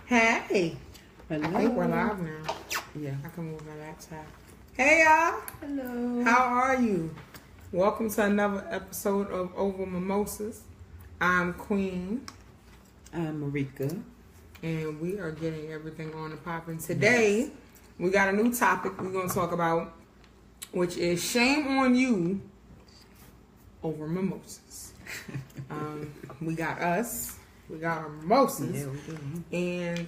Hey. Hello. I think we're live now. Yeah. I can move my laptop. Hey y'all. Hello. How are you? Welcome to another episode of Over Mimosas. I'm Queen. I'm Marica. And we are getting everything on and popping. Today, we got a new topic we're going to talk about, which is shame on you over mimosas. We got us. We got our mimosas. Yeah, we do. And,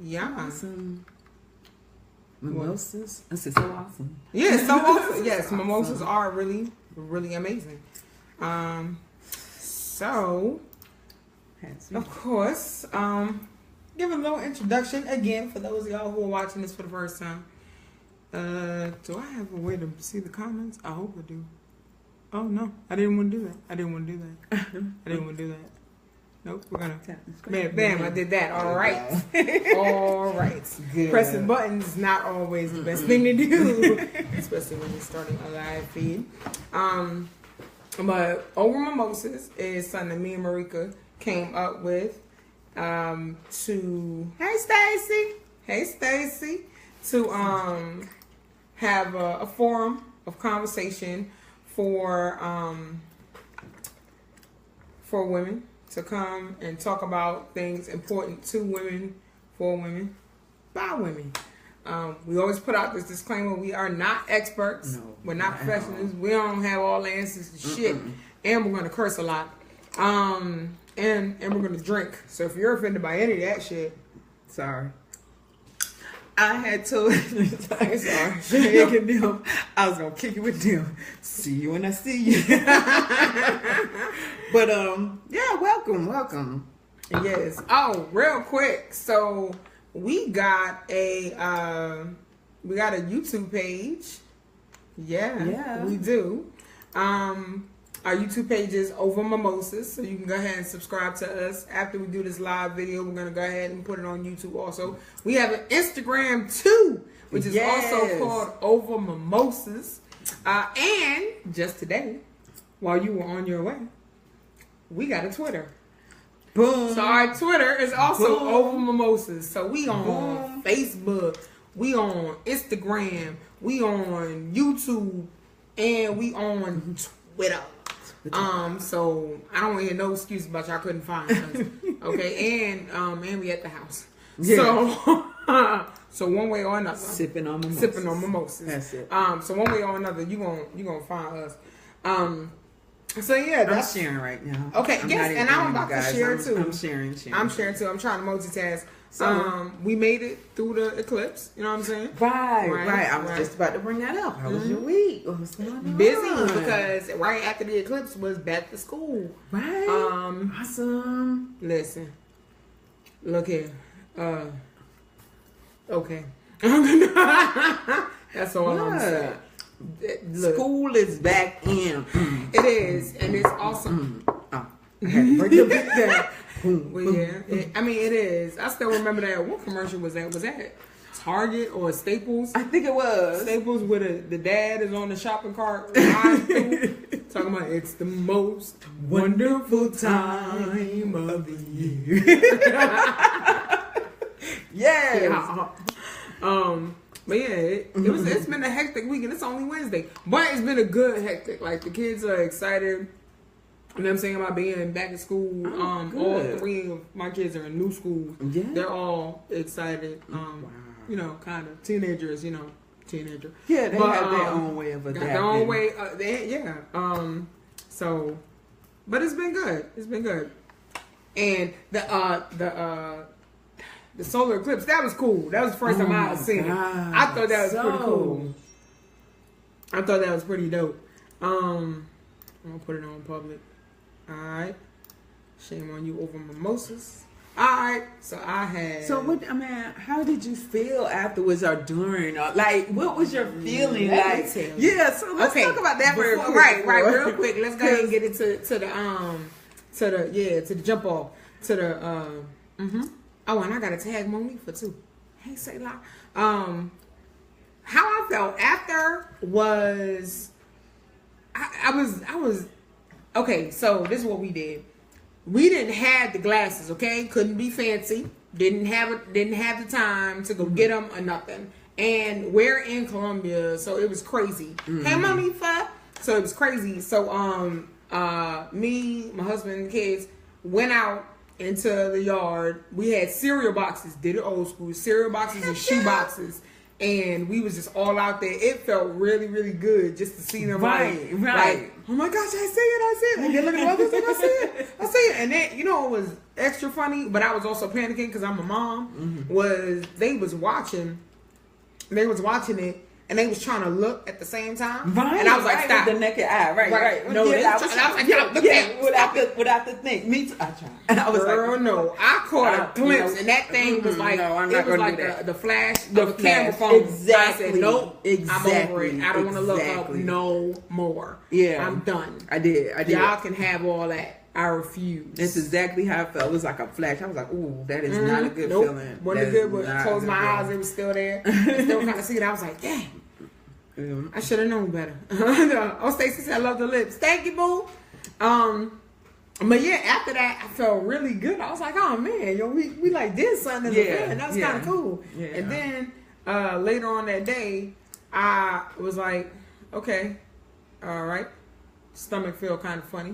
yeah. Some mimosas. This is so awesome. Yeah, so awesome. Yes, mimosas are really, really amazing. So, of course, give a little introduction again for those of y'all who are watching this for the first time. Do I have a way to see the comments? I hope I do. Oh, no. I didn't want to do that. I didn't want to do that. Nope, we're going to... Bam, I did that. All right. All right. Good. Pressing buttons is not always the best thing to do, especially when you're starting a live feed. But Over Mimosas is something that me and Marica came up with to... Hey, Stacy! To have a forum of conversation for women to come and talk about things important to women, for women, by women. We always put out this disclaimer: we are not experts. No, we're not professionals. We don't have all the answers to shit, and we're going to curse a lot, and we're going to drink. So if you're offended by any of that shit, sorry. I had told Sorry. them I was gonna kick it with them. See you when I see you. But yeah, welcome. Yes. Oh, real quick. So we got a YouTube page. Yeah, we do. Our YouTube page is Over Mimosas, so you can go ahead and subscribe to us. After we do this live video, we're going to go ahead and put it on YouTube also. We have an Instagram too, which is also called Over Mimosas. And just today, while you were on your way, we got a Twitter. Boom. So our Twitter is also Over Mimosas. So we on Facebook, we on Instagram, we on YouTube, and we on Twitter. So I don't want to hear no excuse about y'all couldn't find us. Okay, and we at the house. Yeah. So one way or another, sipping on mimosas. That's it. So one way or another, you gonna find us. So yeah, that's I'm sharing right now. Okay, yes, and I'm about to share too. I'm sharing. I'm sharing too. I'm trying to multitask. So we made it through the eclipse. You know what I'm saying? Right. I was just about to bring that up. How was your week? What was going on? Busy, because right after the eclipse was back to school. Right. Awesome. Listen. Look here. Okay. That's all I'm saying. Look, school is back in. It is, and it's awesome. I had to break it down. Well, yeah, it is. I still remember that. What commercial was that? Was that Target or Staples? I think it was Staples, with the dad is on the shopping cart talking about it's the most wonderful time of the year. Yes. Yeah. But yeah, it's been a hectic week, and it's only Wednesday, but it's been a good hectic. Like, the kids are excited. You know what I'm saying, about being back in school. All three of my kids are in new schools. Yeah. They're all excited. Wow. You know, kind of teenagers. Yeah, they have their own way of adapting. Their own way. So, but it's been good. And the solar eclipse, that was cool. That was the first time I had seen it. I thought that was pretty cool. I thought that was pretty dope. I'm gonna put it on public. Alright. Shame on you over mimosas. Alright. So I had... So what, how did you feel afterwards or during? Or, what was your feeling like? Yeah, so let's talk about that real quick. Right, real quick. Let's go ahead and get into to the jump off. To the Oh, and I got to tag Monifa too. Hey, say la. How I felt after was, I was okay. So this is what we did. we didn't have the glasses, okay? Couldn't be fancy. Didn't have the time to go get them or nothing. And we're in Colombia, so it was crazy. Hey, Monifa. So it was crazy. So me, my husband, and the kids went out into the yard. We had cereal boxes, did it old school, cereal boxes and shoe boxes. And we was just all out there. It felt really, really good just to see them. Right. Like, oh my gosh, I see it. And then look at the others and I see it. And then, you know, it was extra funny, but I was also panicking because I'm a mom, was they was watching it. And they was trying to look at the same time. Right. And I was like, stop. With the naked eye. Right. No, and I was like, look at it. Without the thing. Me too. I tried. And I was girl, no. I caught a glimpse, and that thing was like, no, I'm not it was like the flash of a camera phone. Exactly. I said, nope, exactly. I'm over it. I don't want to look up no more. Yeah. I'm done. I did. Y'all can have all that. I refuse. That's exactly how I felt. It was like a flash. I was like, ooh, that is not a good feeling. Wasn't good, but closed my eyes. It was still there. I still kind of see it. I was like, dang. I should have known better. Oh, Stacey said, I love the lips. Thank you, boo. But yeah, after that, I felt really good. I was like, oh man, yo, we like did something as a friend. That was kind of cool. Yeah. And then later on that day, I was like, okay, all right. Stomach feel kind of funny.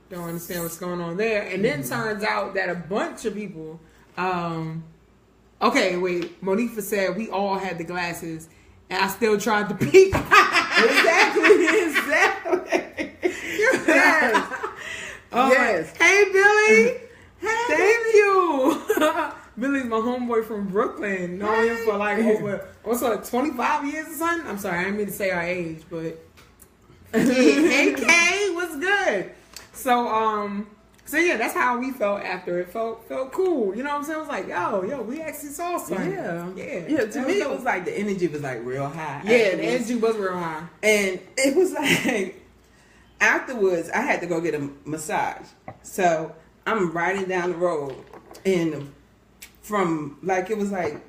Don't understand what's going on there. And then turns out that a bunch of people, okay, wait, Monifa said we all had the glasses. And I still tried to peek. Exactly. Yes. Yes. Hey, Billy. Hey. Thank you. Billy's my homeboy from Brooklyn. Known him for like over, what's like 25 years or something? I'm sorry, I didn't mean to say our age, but hey, Kay, what's good? So yeah, that's how we felt after. It felt cool. You know what I'm saying? It was like, yo, we actually saw something. Yeah. To me, it was like the energy was like real high. Yeah, the energy was real high. And it was like, afterwards, I had to go get a massage. So I'm riding down the road, and from like, it was like,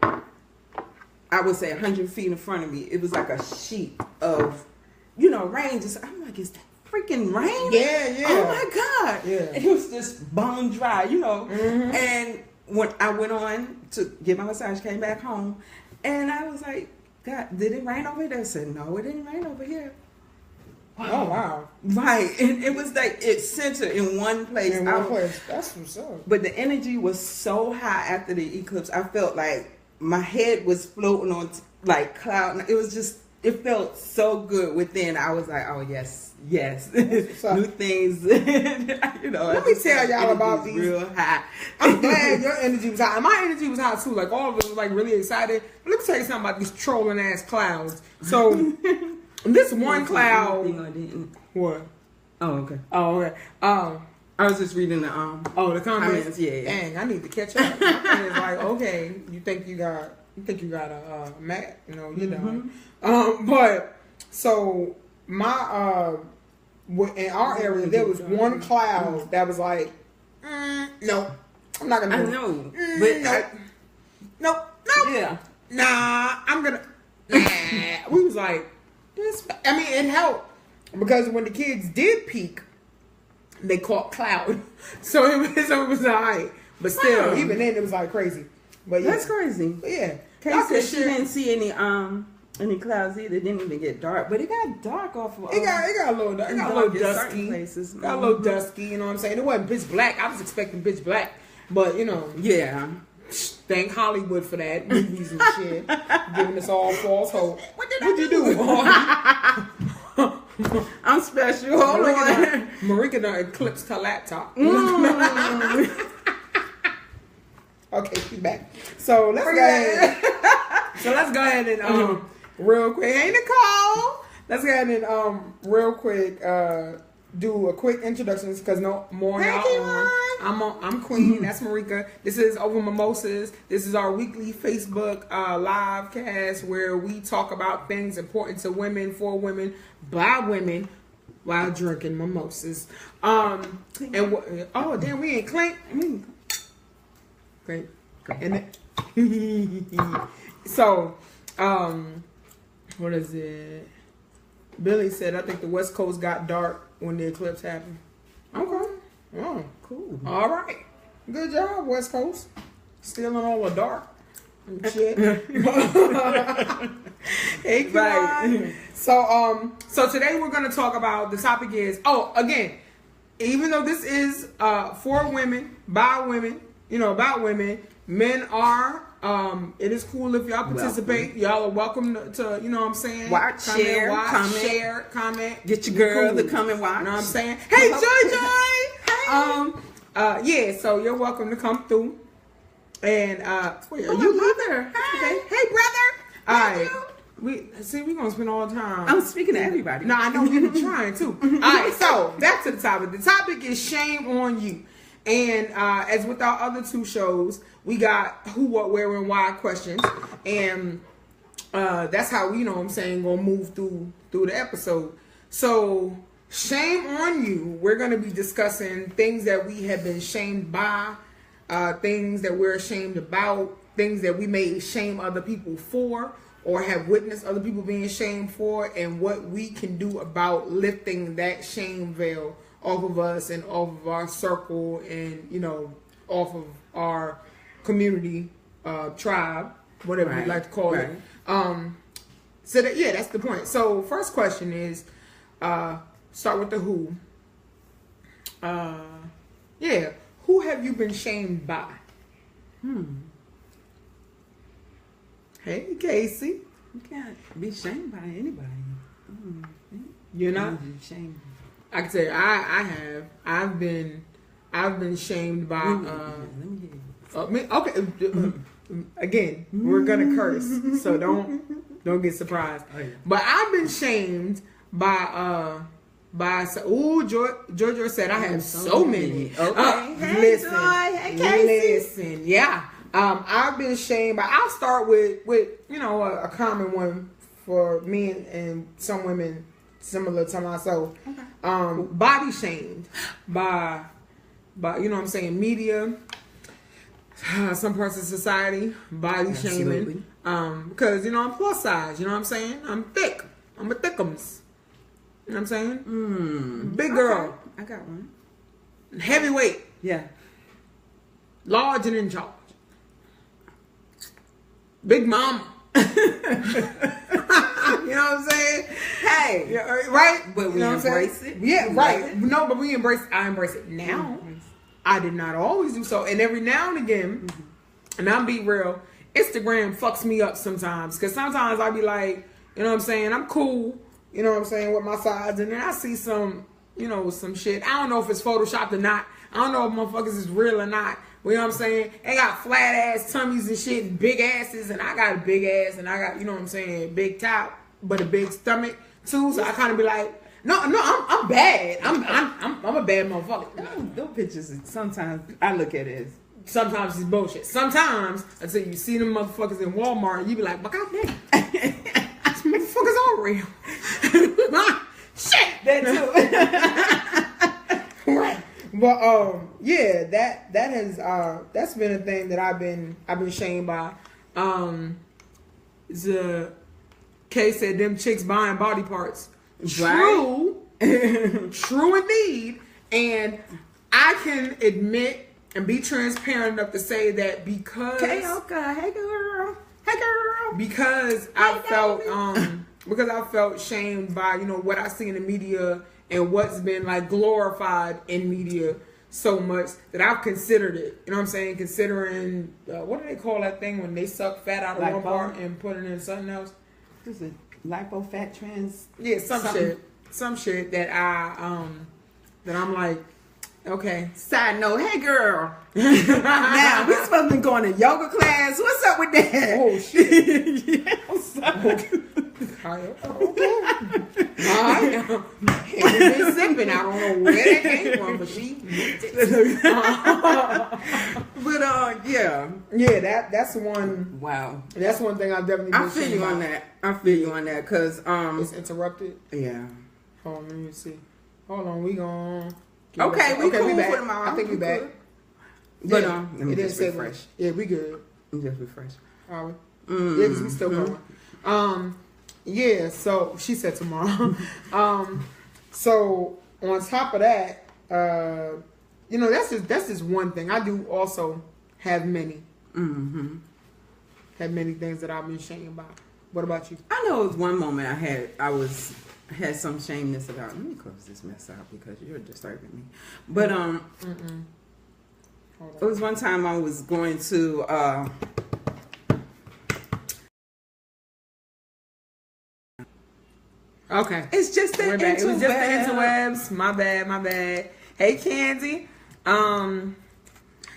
I would say 100 feet in front of me, it was like a sheet of, rain. Just, I'm like, is that freaking rain? Yeah. Oh my God. Yeah. It was just bone dry, And when I went on to get my massage, came back home, and I was like, God, did it rain over here? They said, no, it didn't rain over here. Wow. Oh, wow. Right. And it was like it centered in one place. That's what's up. But the energy was so high after the eclipse. I felt like my head was floating on like cloud. It was just, it felt so good within. I was like, oh, yes. New things. Let me tell y'all about these. Real high. I'm glad your energy was high. And my energy was high too. Like all of us was like really excited. But let me tell you something about these trolling ass clouds. So this one cloud. What? Oh, okay. I was just reading the the comments. Yeah. Dang, I need to catch up. My friend is like, okay, you think you got a Mac? You don't. But so my in our area there was one cloud that was like, no, I'm not gonna. I know, but no. Yeah. Nah, I'm gonna. We was like, this. I mean, it helped because when the kids did peek, they caught cloud, so it was alright. But still, even then, it was like crazy. But yeah, that's crazy. But yeah, Kay said she didn't see any clouds either. It didn't even get dark, but it got dark off of. It got a little dark. It got a little dusky. Places. Got a little dusky. You know what I'm saying? It wasn't pitch black. I was expecting pitch black, but yeah. Thank Hollywood for that, movies and shit, giving us all false hope. What'd you do? I'm special. Hold on. Marica done eclipsed her laptop. Okay, she's back. So let's go ahead and real quick. Hey Nicole, let's go ahead and real quick do a quick introductions because no more y'all on. I'm Queen. That's Marica. This is Over Mimosas. This is our weekly Facebook live cast where we talk about things important to women, for women, by women, while drinking mimosas. And damn, we ain't clink. Great. And so, what is it? Billy said, I think the West Coast got dark when the eclipse happened. Okay. Oh, Cool. All right. Good job, West Coast. Stealing all the dark and shit. Hey, right. So today we're gonna talk about, the topic is, again, even though this is for women, by women, about women, men are, it is cool if y'all participate. Welcome. Y'all are welcome to, what I'm saying? Watch, share, comment. Get your girl to come and watch. You know what I'm saying? Hey, Joy! Hey! So you're welcome to come through. And, wait, are you brother? Hey. Hey, brother! All right. We're gonna spend all the time. I'm speaking to everybody. No, I know you're trying too. All right, so back to the topic. The topic is shame on you. And as with our other two shows, we got who, what, where, and why questions. And that's how we, gonna move through the episode. So, shame on you. We're gonna be discussing things that we have been shamed by, things that we're ashamed about, things that we may shame other people for, or have witnessed other people being shamed for, and what we can do about lifting that shame veil off of us and off of our circle and, off of our community, tribe, whatever you like to call it. So that's the point. So first question is, start with the who. Who have you been shamed by? Hey, Casey. You can't be shamed by anybody. You're not? Shamed. I can tell you, I have. I've been shamed by. Let me hear you. Again, we're gonna curse, so don't get surprised. Oh, yeah. But I've been shamed by. Georgia said I have so many. Okay. Hey, listen, Joy. Hey, Casey. Listen, yeah. I've been shamed by. I'll start with a common one for me and some women similar to myself. Okay. Body shamed by media, some parts of society, body shaming. Because I'm plus size. You know what I'm saying? I'm thick. I'm a thickums. You know what I'm saying? Big girl. Okay. I got one. Heavyweight. Yeah. Large and in charge. Big mama. You know what I'm saying? Hey, right? But we embrace it. Yeah, right. No, but I embrace it now. I did not always do so. And every now and again, and I'm be real, Instagram fucks me up sometimes. Because sometimes I be like, you know what I'm saying? I'm cool, you know what I'm saying, with my sides. And then I see some shit. I don't know if it's photoshopped or not. I don't know if motherfuckers is real or not. You know what I'm saying? They got flat ass tummies and shit and big asses, and I got a big ass, and I got, a big top, but a big stomach too. So I kind of be like, no, I'm bad. I'm a bad motherfucker. Those pictures, sometimes I look at it as, sometimes it's bullshit. Sometimes until you see them motherfuckers in Walmart, and you be like, but goddamn, these motherfuckers are real. Shit, that too. Right. But that has that's been a thing that I've been shamed by. The case said them chicks buying body parts. True, true indeed. And I can admit and be transparent enough to say that because hey girl, because I felt shamed by what I see in the media and what's been like glorified in media so much that I've considered it. You know what I'm saying? Considering, what do they call that thing when they suck fat out of one part and put it in something else? Is it lipo fat trans? Yeah, some shit that that I'm like, okay. Side note, hey girl. Now we supposed to be going to yoga class. What's up with that? Oh shit. Yeah, what's up? Okay. Alright. Been sipping. I don't know where that came from, but she but yeah, that's one. Wow, that's one thing I've definitely. I feel you on that. I feel you on that because it's interrupted. Yeah. Hold on, let me see. Hold on, we gone. Okay, we cool we back. For tomorrow. I think we back. But let me just refresh. Yeah, we good. Let me just refresh. Are we? Yeah, because we still going. Yeah, so she said tomorrow. So on top of that, you know, that's just one thing. I do also have many. Mm-hmm. Have many things that I've been shamed about. What about you? I know it was one moment I had some shameness about. Let me close this mess out because you're disturbing me. But it was one time I was going to okay. It's just the interwebs. It was just the interwebs. My bad. Hey, Candy. Water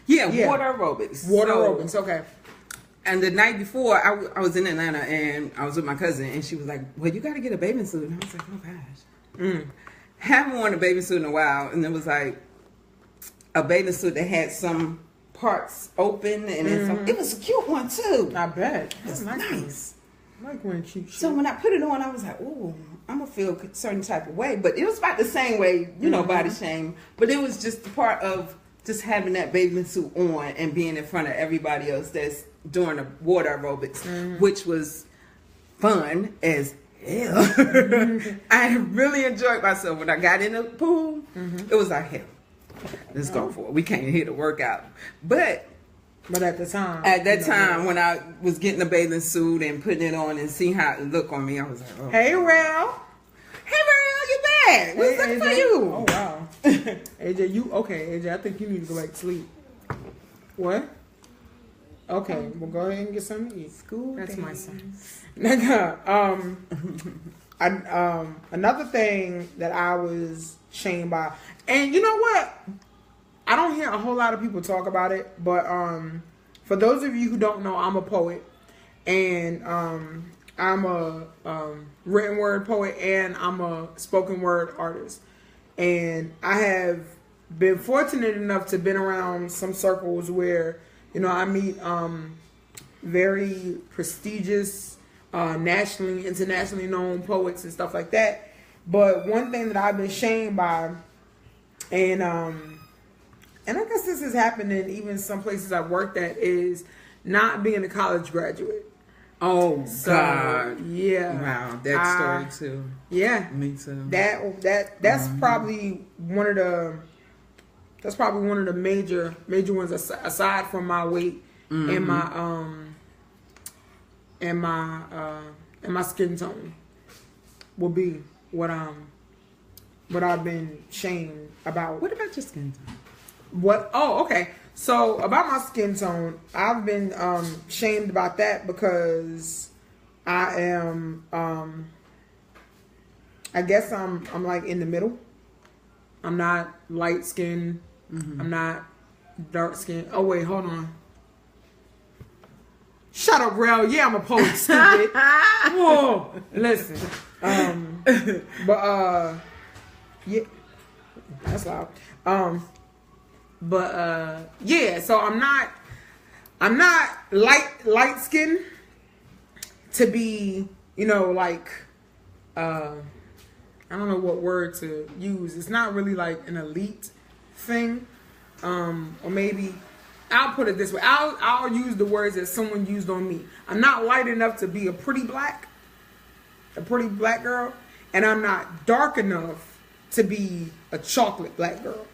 aerobics. Water aerobics. Okay. And the night before, I was in Atlanta and I was with my cousin, and she was like, "Well, you got to get a bathing suit." And I was like, "Oh gosh, haven't worn a bathing suit in a while." And it was like a bathing suit that had some parts open, and then some. It was a cute one too. I bet. It's nice. I like wearing cute shit. So when I put it on, I was like, "Ooh, I'm gonna feel a certain type of way." But it was about the same way, you know, body shame. But it was just the part of just having that bathing suit on and being in front of everybody else that's doing the water aerobics, which was fun as hell. I really enjoyed myself when I got in the pool. It was like, hell, let's go for it. We came here to work out. But at the time, when I was getting the bathing suit and putting it on and see how it looked on me, I was like, oh. Hey, Rail. Hey, Rail, you back. What's up for you? Oh, wow. AJ, AJ, I think you need to go back to sleep. What? Okay, well, go ahead and get something to eat. School That's days. my son. Another thing that I was shamed by, and you know what? I don't hear a whole lot of people talk about it, but for those of you who don't know, I'm a poet, and I'm a written word poet, and I'm a spoken word artist, and I have been fortunate enough to been around some circles where, you know, I meet very prestigious, nationally, internationally known poets and stuff like that. But one thing that I've been shamed by, and I guess this has happened in even some places I've worked at, is not being a college graduate. Oh, so, God. Yeah. Wow, that story too. Yeah. Me too. That's probably one of the major ones, aside from my weight and my skin tone, will be what I've been shamed about. What about your skin tone? What? Oh, okay. So about my skin tone, I've been shamed about that because I am I guess I'm like in the middle. I'm not light skinned. I'm not dark skinned. Oh wait, hold on. Shut up, Rel. Yeah, I'm a poet, stupid. Whoa, listen. Yeah, that's loud. Yeah. So I'm not light skinned to be, you know, like I don't know what word to use. It's not really like an elite thing, or maybe I'll put it this way. I'll use the words that someone used on me. I'm not light enough to be a pretty black girl, and I'm not dark enough to be a chocolate black girl.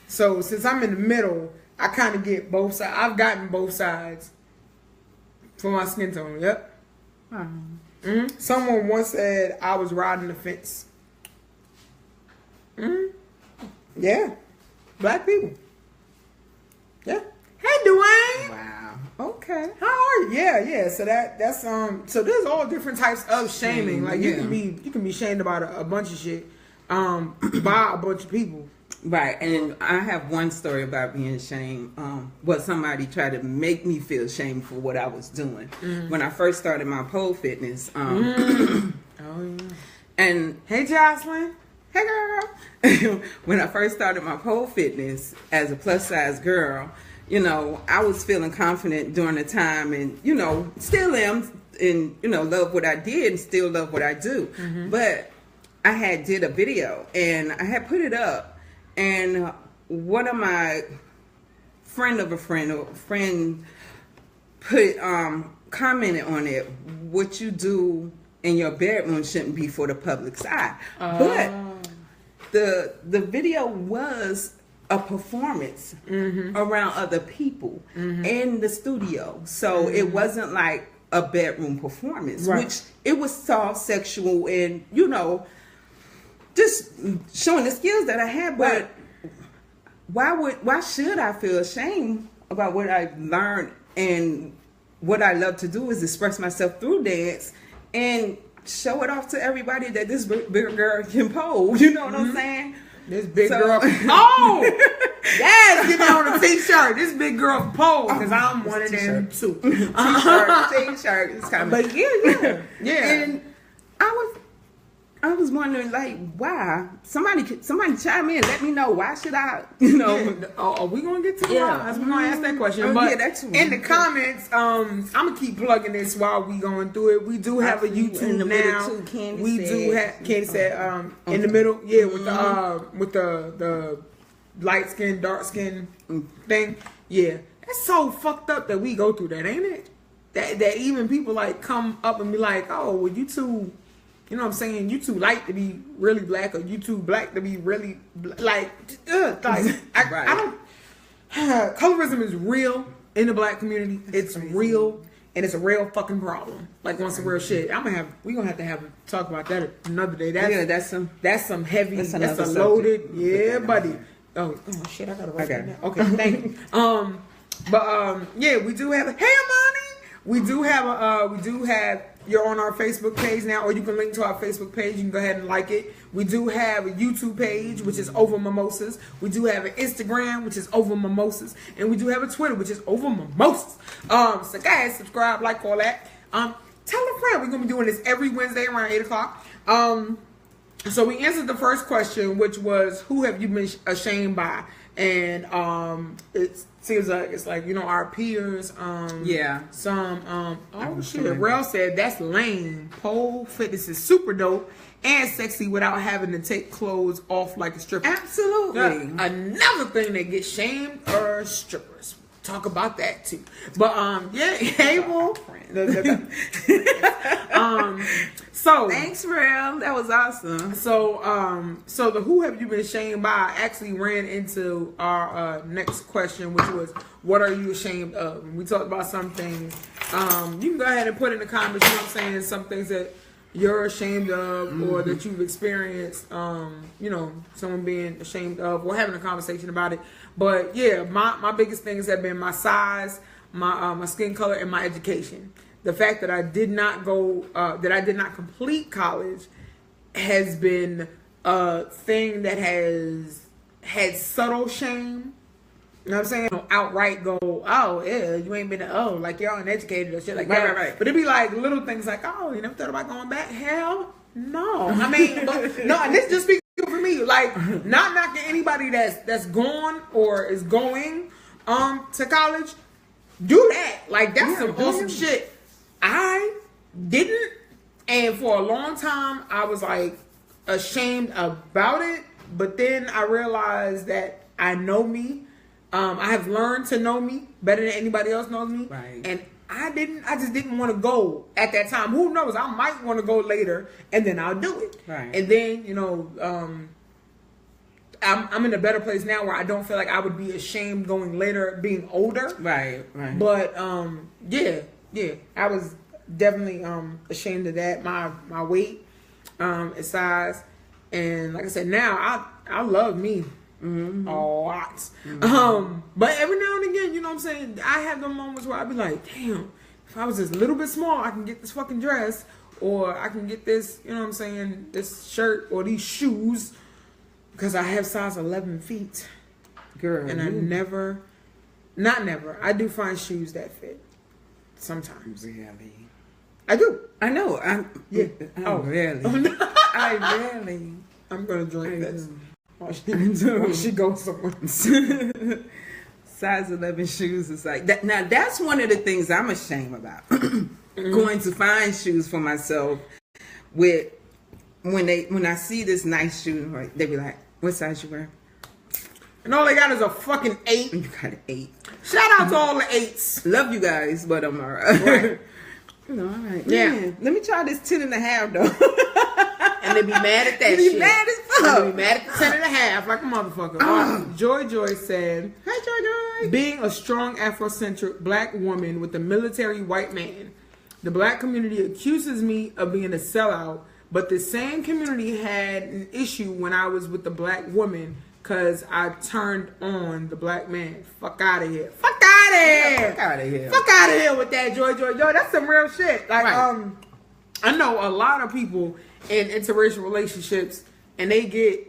So since I'm in the middle, I kind of get both sides. I've gotten both sides for my skin tone. Yep. Someone once said I was riding the fence. Yeah. Black people. Yeah. Hey, Dwayne. Wow. Okay. How are you? Yeah. So that's so there's all different types of shaming. Like you can be shamed about a bunch of shit by a bunch of people. Right, and I have one story about being shamed. Somebody tried to make me feel shamed for what I was doing when I first started my pole fitness. Oh yeah. And hey, Jocelyn. Hey, girl. When I first started my pole fitness as a plus size girl, you know, I was feeling confident during the time, and you know, still am, and you know, love what I did and still love what I do. But I had did a video and I had put it up. And one of my friend put commented on it, what you do in your bedroom shouldn't be for the public's eye. But the video was a performance around other people in the studio. So it wasn't like a bedroom performance, which it was soft, sexual, and just showing the skills that I had. But why should I feel ashamed about what I learned? And what I love to do is express myself through dance and show it off to everybody that this bigger girl can pole. You know what I'm saying? This big girl. Oh, yes, get me on a t-shirt. This big girl pole, because I'm one of them too. T-shirt is coming. But yeah. And I was wondering, like, why? Somebody chime in. Let me know. Why should I? Are we gonna get to the lives? We're gonna ask that question. But in the comments, I'm gonna keep plugging this while we going through it. We do have a YouTube in the now. Too, Do have Candy said in the middle, with the light skin, dark skin thing. Yeah, that's so fucked up that we go through that, ain't it? That even people like come up and be like, oh, well, you too. You know what I'm saying? You too light to be really black, or you too black to be really I don't. Colorism is real in the black community. It's real, and it's a real fucking problem. Like, on some real shit. We gonna have to talk about that another day. That's some heavy. That's a loaded. Subject. Yeah, buddy. Oh shit! I gotta write that down. Okay, thank you. Yeah, we do have. Hey, Amani. We do have. You're on our Facebook page now, or you can link to our Facebook page. You can go ahead and like it. We do have a YouTube page, which is Over Mimosas. We do have an Instagram, which is Over Mimosas. And we do have a Twitter, which is Over Mimosas. So guys, subscribe, like all that. Tell a friend. We're going to be doing this every Wednesday around 8 o'clock. So we answered the first question, which was, who have you been ashamed by? And it seems like it's like, our peers. Shit. Rel said that's lame. Pole fitness is super dope and sexy without having to take clothes off like a stripper. Absolutely. Another thing that gets shamed are strippers. Talk about that too. But Abel. So thanks, Rel. That was awesome. So the who have you been ashamed by actually ran into our next question, which was, what are you ashamed of? And we talked about some things. You can go ahead and put in the comments, you know what I'm saying, some things that you're ashamed of, or that you've experienced, someone being ashamed of, or having a conversation about it. But yeah, my biggest things have been my size, my skin color, and my education. The fact that I did not complete college has been a thing that has had subtle shame. You know what I'm saying? Don't outright go, oh, yeah, you ain't been, like you're uneducated or shit like that. Right. But it'd be like little things like, oh, you never thought about going back? Hell no. I mean, and this just speaks for me. Like, not knocking anybody that's gone or is going to college. Do that. Like, that's some awesome shit. I didn't, and for a long time I was like ashamed about it, but then I realized that I know me. I have learned to know me better than anybody else knows me. Right. And I just didn't want to go at that time. Who knows? I might want to go later, and then I'll do it. Right. And then, I'm in a better place now where I don't feel like I would be ashamed going later, being older. Right. But yeah, I was definitely ashamed of that. My weight, and size, and like I said, now I love me a lot. But every now and again, you know what I'm saying, I have the moments where I be like, damn, if I was just a little bit small, I can get this fucking dress, or I can get this, you know what I'm saying, this shirt or these shoes, because I have size 11 feet, girl. And I do find shoes that fit. Sometimes. Really? I do. I know. Yeah. Really? I really. I'm going to drink this. While she goes somewhere. Size 11 shoes is like that. Now, that's one of the things I'm ashamed about. Going to find shoes for myself when I see this nice shoe, they be like, what size you wear? And all they got is a fucking 8. You got an 8. Shout out to all the 8s. Love you guys, but I'm alright. Right. All right. Yeah. Man, let me try this 10.5 though. And And they be mad at that Be shit. mad as fuck. And they be mad at the 10.5 like a motherfucker. Joy said, Hi, Joy. being a strong Afrocentric black woman with a military white man, the black community accuses me of being a sellout, but the same community had an issue when I was with the black woman because I turned on the black man. Fuck out of here. Fuck out of here. Fuck out of here. Fuck out of here with that, Joy. Yo, that's some real shit. Like, Right. I know a lot of people in interracial relationships, and they get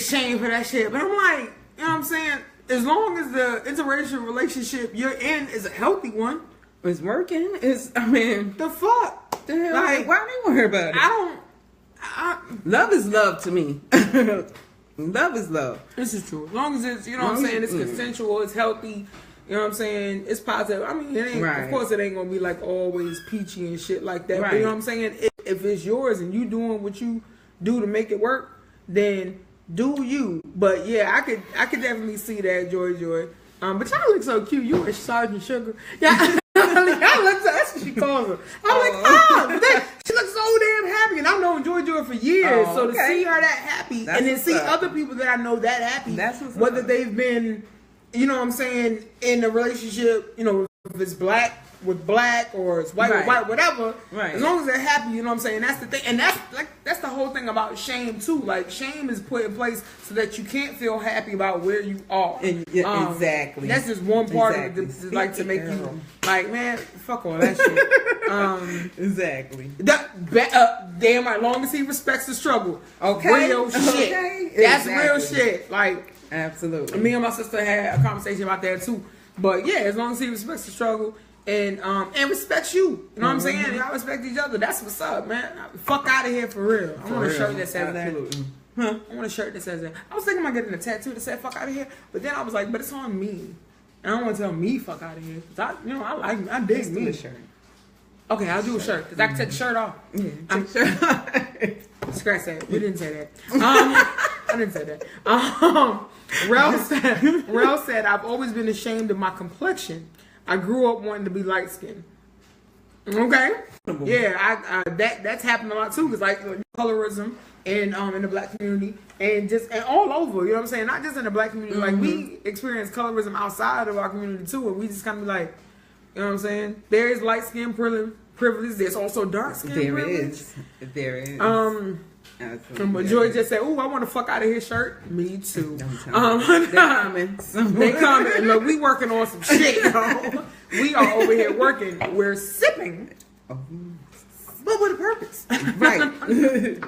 shamed for that shit. But I'm like, you know what I'm saying? As long as the interracial relationship you're in is a healthy one, It's working. the fuck? The hell? Like, why they worry about it? Love is love to me. Love is love. This is true. As long as it's, you know what I'm saying, it's consensual, it's healthy, you know what I'm saying, it's positive. I mean, it ain't, Right. of course it ain't gonna be like always peachy and shit like that. Right. But you know what I'm saying? If it's yours and you doing what you do to make it work, then do you. But yeah, I could definitely see that, Joy. But y'all look so cute. You and Sergeant Sugar. Yeah. Y'all look so, that's what she calls her. I'm like, she looks so damn happy. And I've known Joy for years. Oh, so to okay. see her that happy, That's and then what's see up. other people that I know that happy, That's what's whether up. they've been, you know what I'm saying, in a relationship, you know, if it's black with black or it's white with Right. white, whatever. Right. As long as they're happy, you know what I'm saying. That's the thing, and that's the whole thing about shame too. Like shame is put in place so that you can't feel happy about where you are. And, yeah, exactly. That's just one part Exactly. of it, like to make Girl. you like, man, fuck all that shit. Exactly. Damn right. Long as he respects the struggle. Okay. Real shit. Okay. That's Exactly. real shit. Like. Absolutely. Me and my sister had a conversation about that too. But yeah, as long as he respects the struggle and respects you. You know what I'm saying? Y'all respect each other. That's what's up, man. Fuck out of here for real. I want a shirt that says Absolutely. that. I want a shirt that says that. I was thinking about getting a tattoo that said fuck out of here, but then I was like, but it's on me. And I don't want to tell me fuck out of here. Cause I dig Let's do me. a shirt. Okay, I'll do a shirt because I can take the shirt off. Yeah, take shirt. Scratch that. We didn't say that. I didn't say that. Rel said, I've always been ashamed of my complexion. I grew up wanting to be light skinned. Okay. Yeah, that's happened a lot too, because like colorism and in the black community and all over, you know what I'm saying? Not just in the black community, like we experience colorism outside of our community too, and we just kind of like, you know what I'm saying? There is light skin privilege. There's also dark skin privilege. There is. Absolutely. But Joy just said, "Ooh, I want to fuck out of his shirt." Me too. They're coming. They coming. Look, we working on some shit, y'all. We are over here working. We're sipping, but with a purpose. Right.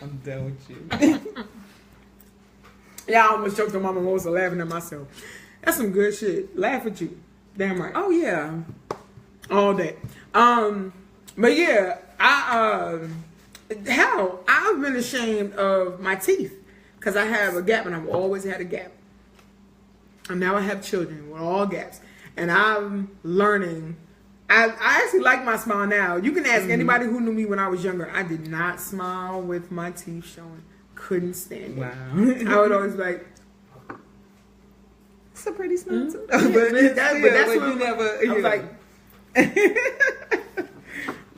I'm done with you. Yeah, I almost choked on my mimosa laughing at myself. That's some good shit. Laugh at you. Damn right. Oh yeah. All day. But yeah, I've been ashamed of my teeth because I have a gap and I've always had a gap. And now I have children with all gaps. And I'm learning. I actually like my smile now. You can ask anybody who knew me when I was younger. I did not smile with my teeth showing. Couldn't stand it. Wow. I would always be like, it's a pretty smile too. but that's what you never. I was like,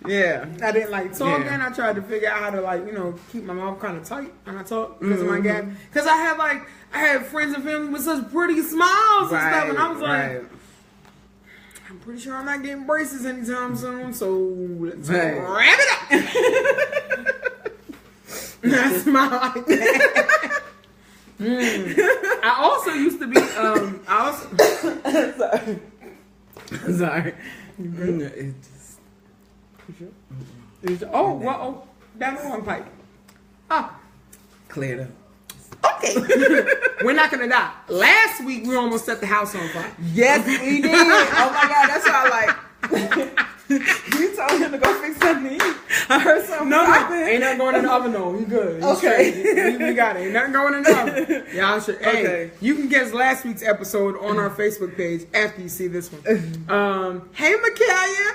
yeah. I didn't like talking. Yeah. I tried to figure out how to like, you know, keep my mouth kind of tight when I talk because of my gap. Because I had friends and family with such pretty smiles and stuff, and I was like, I'm pretty sure I'm not getting braces anytime soon. So let's wrap it up. And I smile like that. I also used to be. Sorry. That one pipe. Oh, Cleared up. okay. We're not gonna die. Last week we almost set the house on fire. Yes, we did. Oh my God, that's why I like. You told him to go fix something to eat. I heard something. No, ain't nothing going in the oven. No, you good. Okay. We got it. Ain't nothing going in the oven. Y'all should. Hey, Okay. you can guess last week's episode on our Facebook page after you see this one. Hey, Micaiah.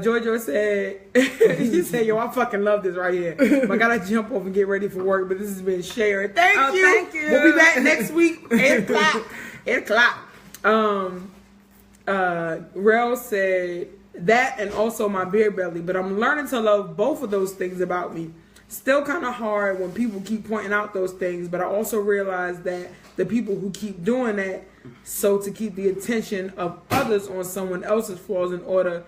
Jojo said, she said, yo, I fucking love this right here. But I gotta jump off and get ready for work, but this has been shared. Thank you. Thank you. We'll be back next week, 8 o'clock. 8 o'clock. Rel said that, and also my beer belly. But I'm learning to love both of those things about me. Still kind of hard when people keep pointing out those things, but I also realize that the people who keep doing that, so to keep the attention of others on someone else's flaws in order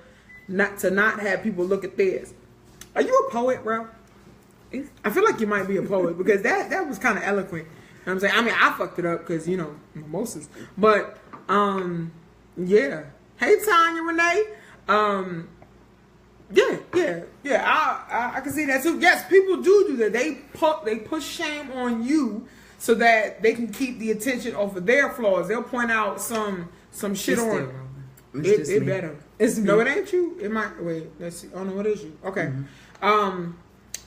not have people look at theirs. Are you a poet, bro? I feel like you might be a poet because that was kind of eloquent. You know what I'm saying? I mean, I fucked it up because, you know, mimosas. But, yeah. Hey, Tanya Renee. Yeah. I can see that too. Yes, people do that. They push shame on you so that they can keep the attention off of their flaws. They'll point out some shit on it better. It's me. No, it ain't you. It might. Wait, let's see. Oh no, it is you. Okay.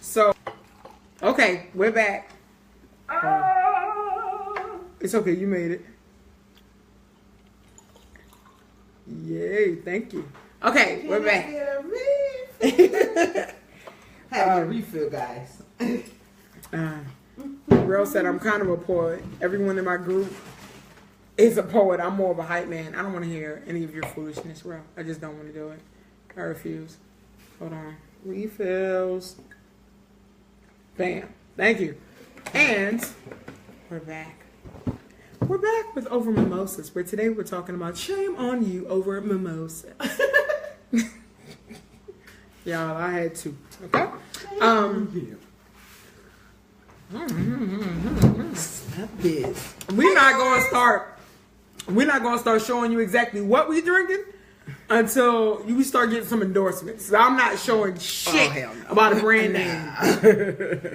So, okay, we're back. It's okay. You made it. Yay! Thank you. Okay, we're back. Have a refill, guys. Real said I'm kind of a poet. Everyone in my group is a poet. I'm more of a hype man. I don't want to hear any of your foolishness, Real. I just don't want to do it. I refuse. Hold on. Refills. Bam. Thank you. And we're back. We're back with Over Mimosas, where today we're talking about shame on you over mimosas. Y'all, I had to. Okay? Stop this. We're not gonna start showing you exactly what we're drinking until you start getting some endorsements. So I'm not showing shit about a brand name.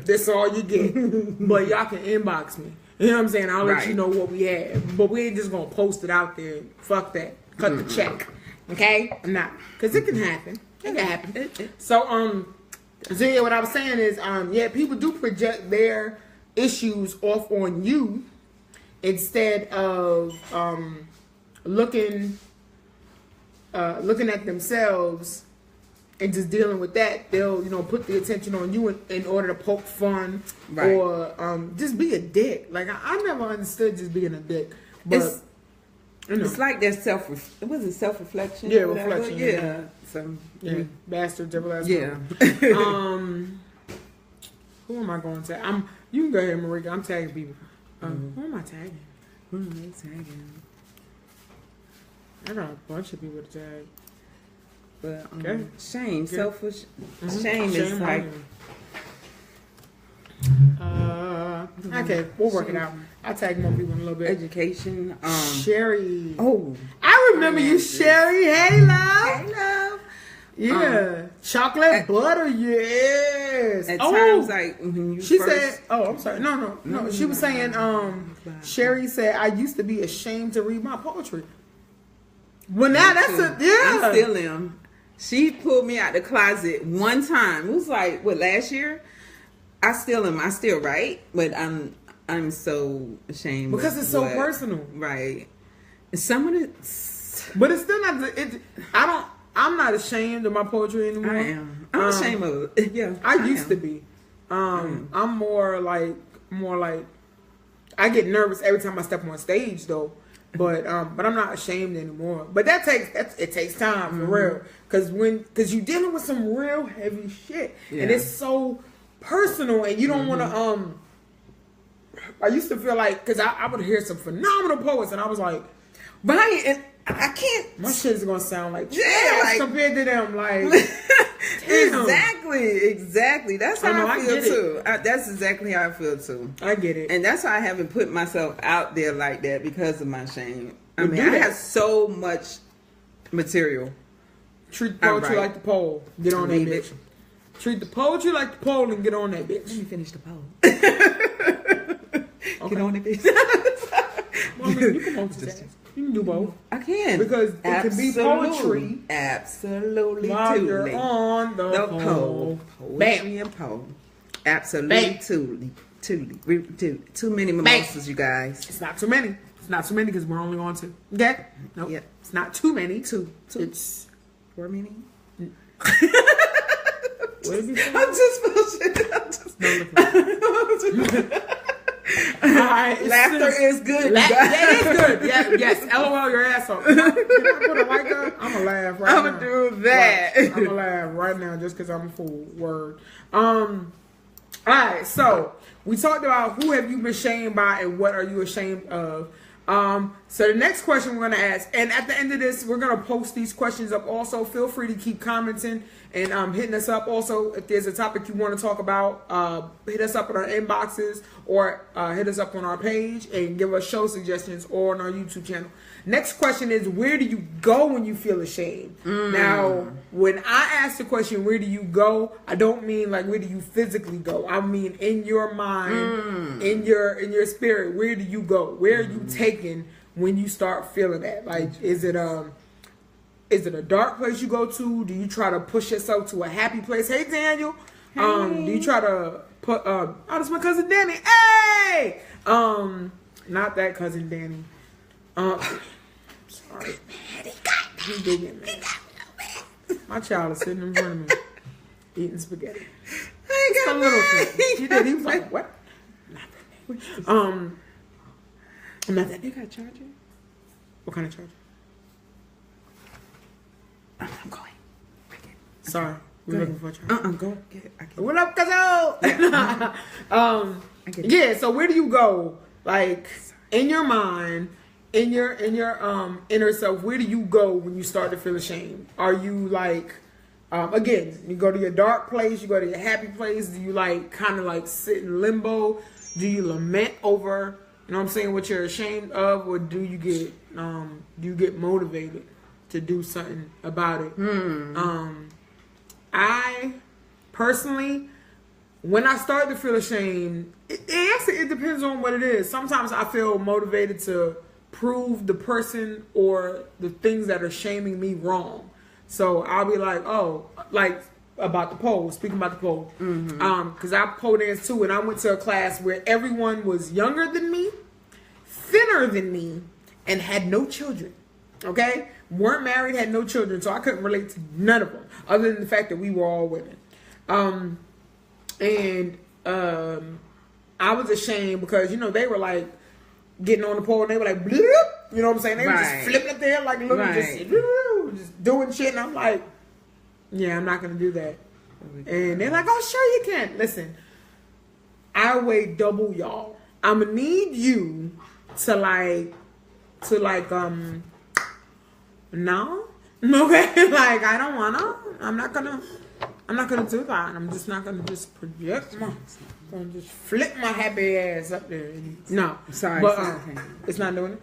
That's all you get. But y'all can inbox me. You know what I'm saying? I'll let you know what we have. But we ain't just gonna post it out there. Fuck that. Cut the check. Okay? I'm not. Because it can happen. It can happen. So yeah, what I was saying is, people do project their issues off on you instead of looking at themselves and just dealing with that. They'll, put the attention on you in order to poke fun or just be a dick. Like I never understood just being a dick, but it's like that self-reflection. Yeah, reflection. Yeah. So bastards everlasting. Yeah. Who am I going to? You can go ahead, Marica. I'm tagging people. Who am I tagging? I got a bunch of people to tag. But shame, selfish shame is like. Okay, we'll work it out. I'll tag more people in a little bit. Education. Sherry. Oh, I remember you, Sherry. Hey, love. Hey, love. Yeah, chocolate butter. Yes. At times, like when you said, "Oh, I'm sorry." No. She was saying, Sherry said, "I used to be ashamed to read my poetry." Well, now that's I still am. She pulled me out the closet one time. It was like last year. I still am. I still write, but I'm so ashamed because it's so personal, right? Some of it, but it's still not. I'm not ashamed of my poetry anymore. I am. I'm ashamed of it. Yeah, I used to be. I'm more like I get nervous every time I step on stage though. But I'm not ashamed anymore. But it takes time for real. Because you're dealing with some real heavy shit, and it's so personal, and you don't want to. I used to feel like because I would hear some phenomenal poets, and I was like, right, and I can't. My shit is gonna sound like trash compared to them. Like exactly. That's how I feel too. That's exactly how I feel too. I get it, and that's why I haven't put myself out there like that because of my shame. I mean, I have so much material. Treat the poetry like the pole. Get on that bitch. Treat the poetry like the pole and get on that bitch. Let me finish the pole. Okay. Get on that bitch. Well, I mean, you can multitask. You can do both. I can. Because it can be poetry. Absolutely. While you're on the pole. Poetry and pole. Absolutely. Too many mimosas, you guys. It's not too many. It's not too many because we're only on two. Okay? Nope. Yep. It's not too many. Two. It's 4 many. What did you say? I'm just bullshit. Alright, Laughter is good. That is good. Yes. LOL your ass off. Can I put a like up? I'm gonna laugh right now. I'm gonna do that. Right. I'm gonna laugh right now just because I'm a fool. Word. All right. So we talked about who have you been shamed by and what are you ashamed of. So the next question we're going to ask, and at the end of this, we're going to post these questions up also. Feel free to keep commenting and hitting us up. Also, if there's a topic you want to talk about, hit us up in our inboxes or hit us up on our page and give us show suggestions or on our YouTube channel. Next question is, where do you go when you feel ashamed? Now, when I ask the question, where do you go? I don't mean like where do you physically go. I mean in your mind, in your spirit. Where do you go? Where are you taken when you start feeling that? Like, is it a dark place you go to? Do you try to push yourself to a happy place? Hey, Daniel. Do you try to put? Oh, that's my cousin Danny. Hey. Not that cousin Danny. Sorry. He did get mad. My child is sitting in front of me eating spaghetti. I got Some little thing. He did. He was like, "What?" I'm not that. You got a charger? What kind of charger? I'm going. Sorry, we're looking for a charger. Go. Get it. What up, cuzzo? Yeah. So where do you go? Like in your mind. In your inner self, where do you go when you start to feel ashamed? Are you like, again, you go to your dark place, you go to your happy place? Do you like kind of like sit in limbo? Do you lament over, you know what I'm saying, what you're ashamed of, or do you get motivated to do something about it? I personally, when I start to feel ashamed, it depends on what it is. Sometimes I feel motivated to prove the person or the things that are shaming me wrong. So I'll be like, oh, like about the pole, speaking about the pole. Because I pole dance too, and I went to a class where everyone was younger than me, thinner than me, and had no children. Okay? Weren't married, had no children, so I couldn't relate to none of them, other than the fact that we were all women. I was ashamed because, you know, they were like, getting on the pole and they were like, bloop, you know what I'm saying? They were just flipping up there like little, just doing shit. And I'm like, yeah, I'm not going to do that. And they're like, oh, sure you can. Listen, I weigh double y'all. I'm going to need you to no. Okay? Like, I don't want to. I'm not going to do that. I'm just not going to just project I'm gonna just flip my happy ass up there. No, sorry, but it's not doing it.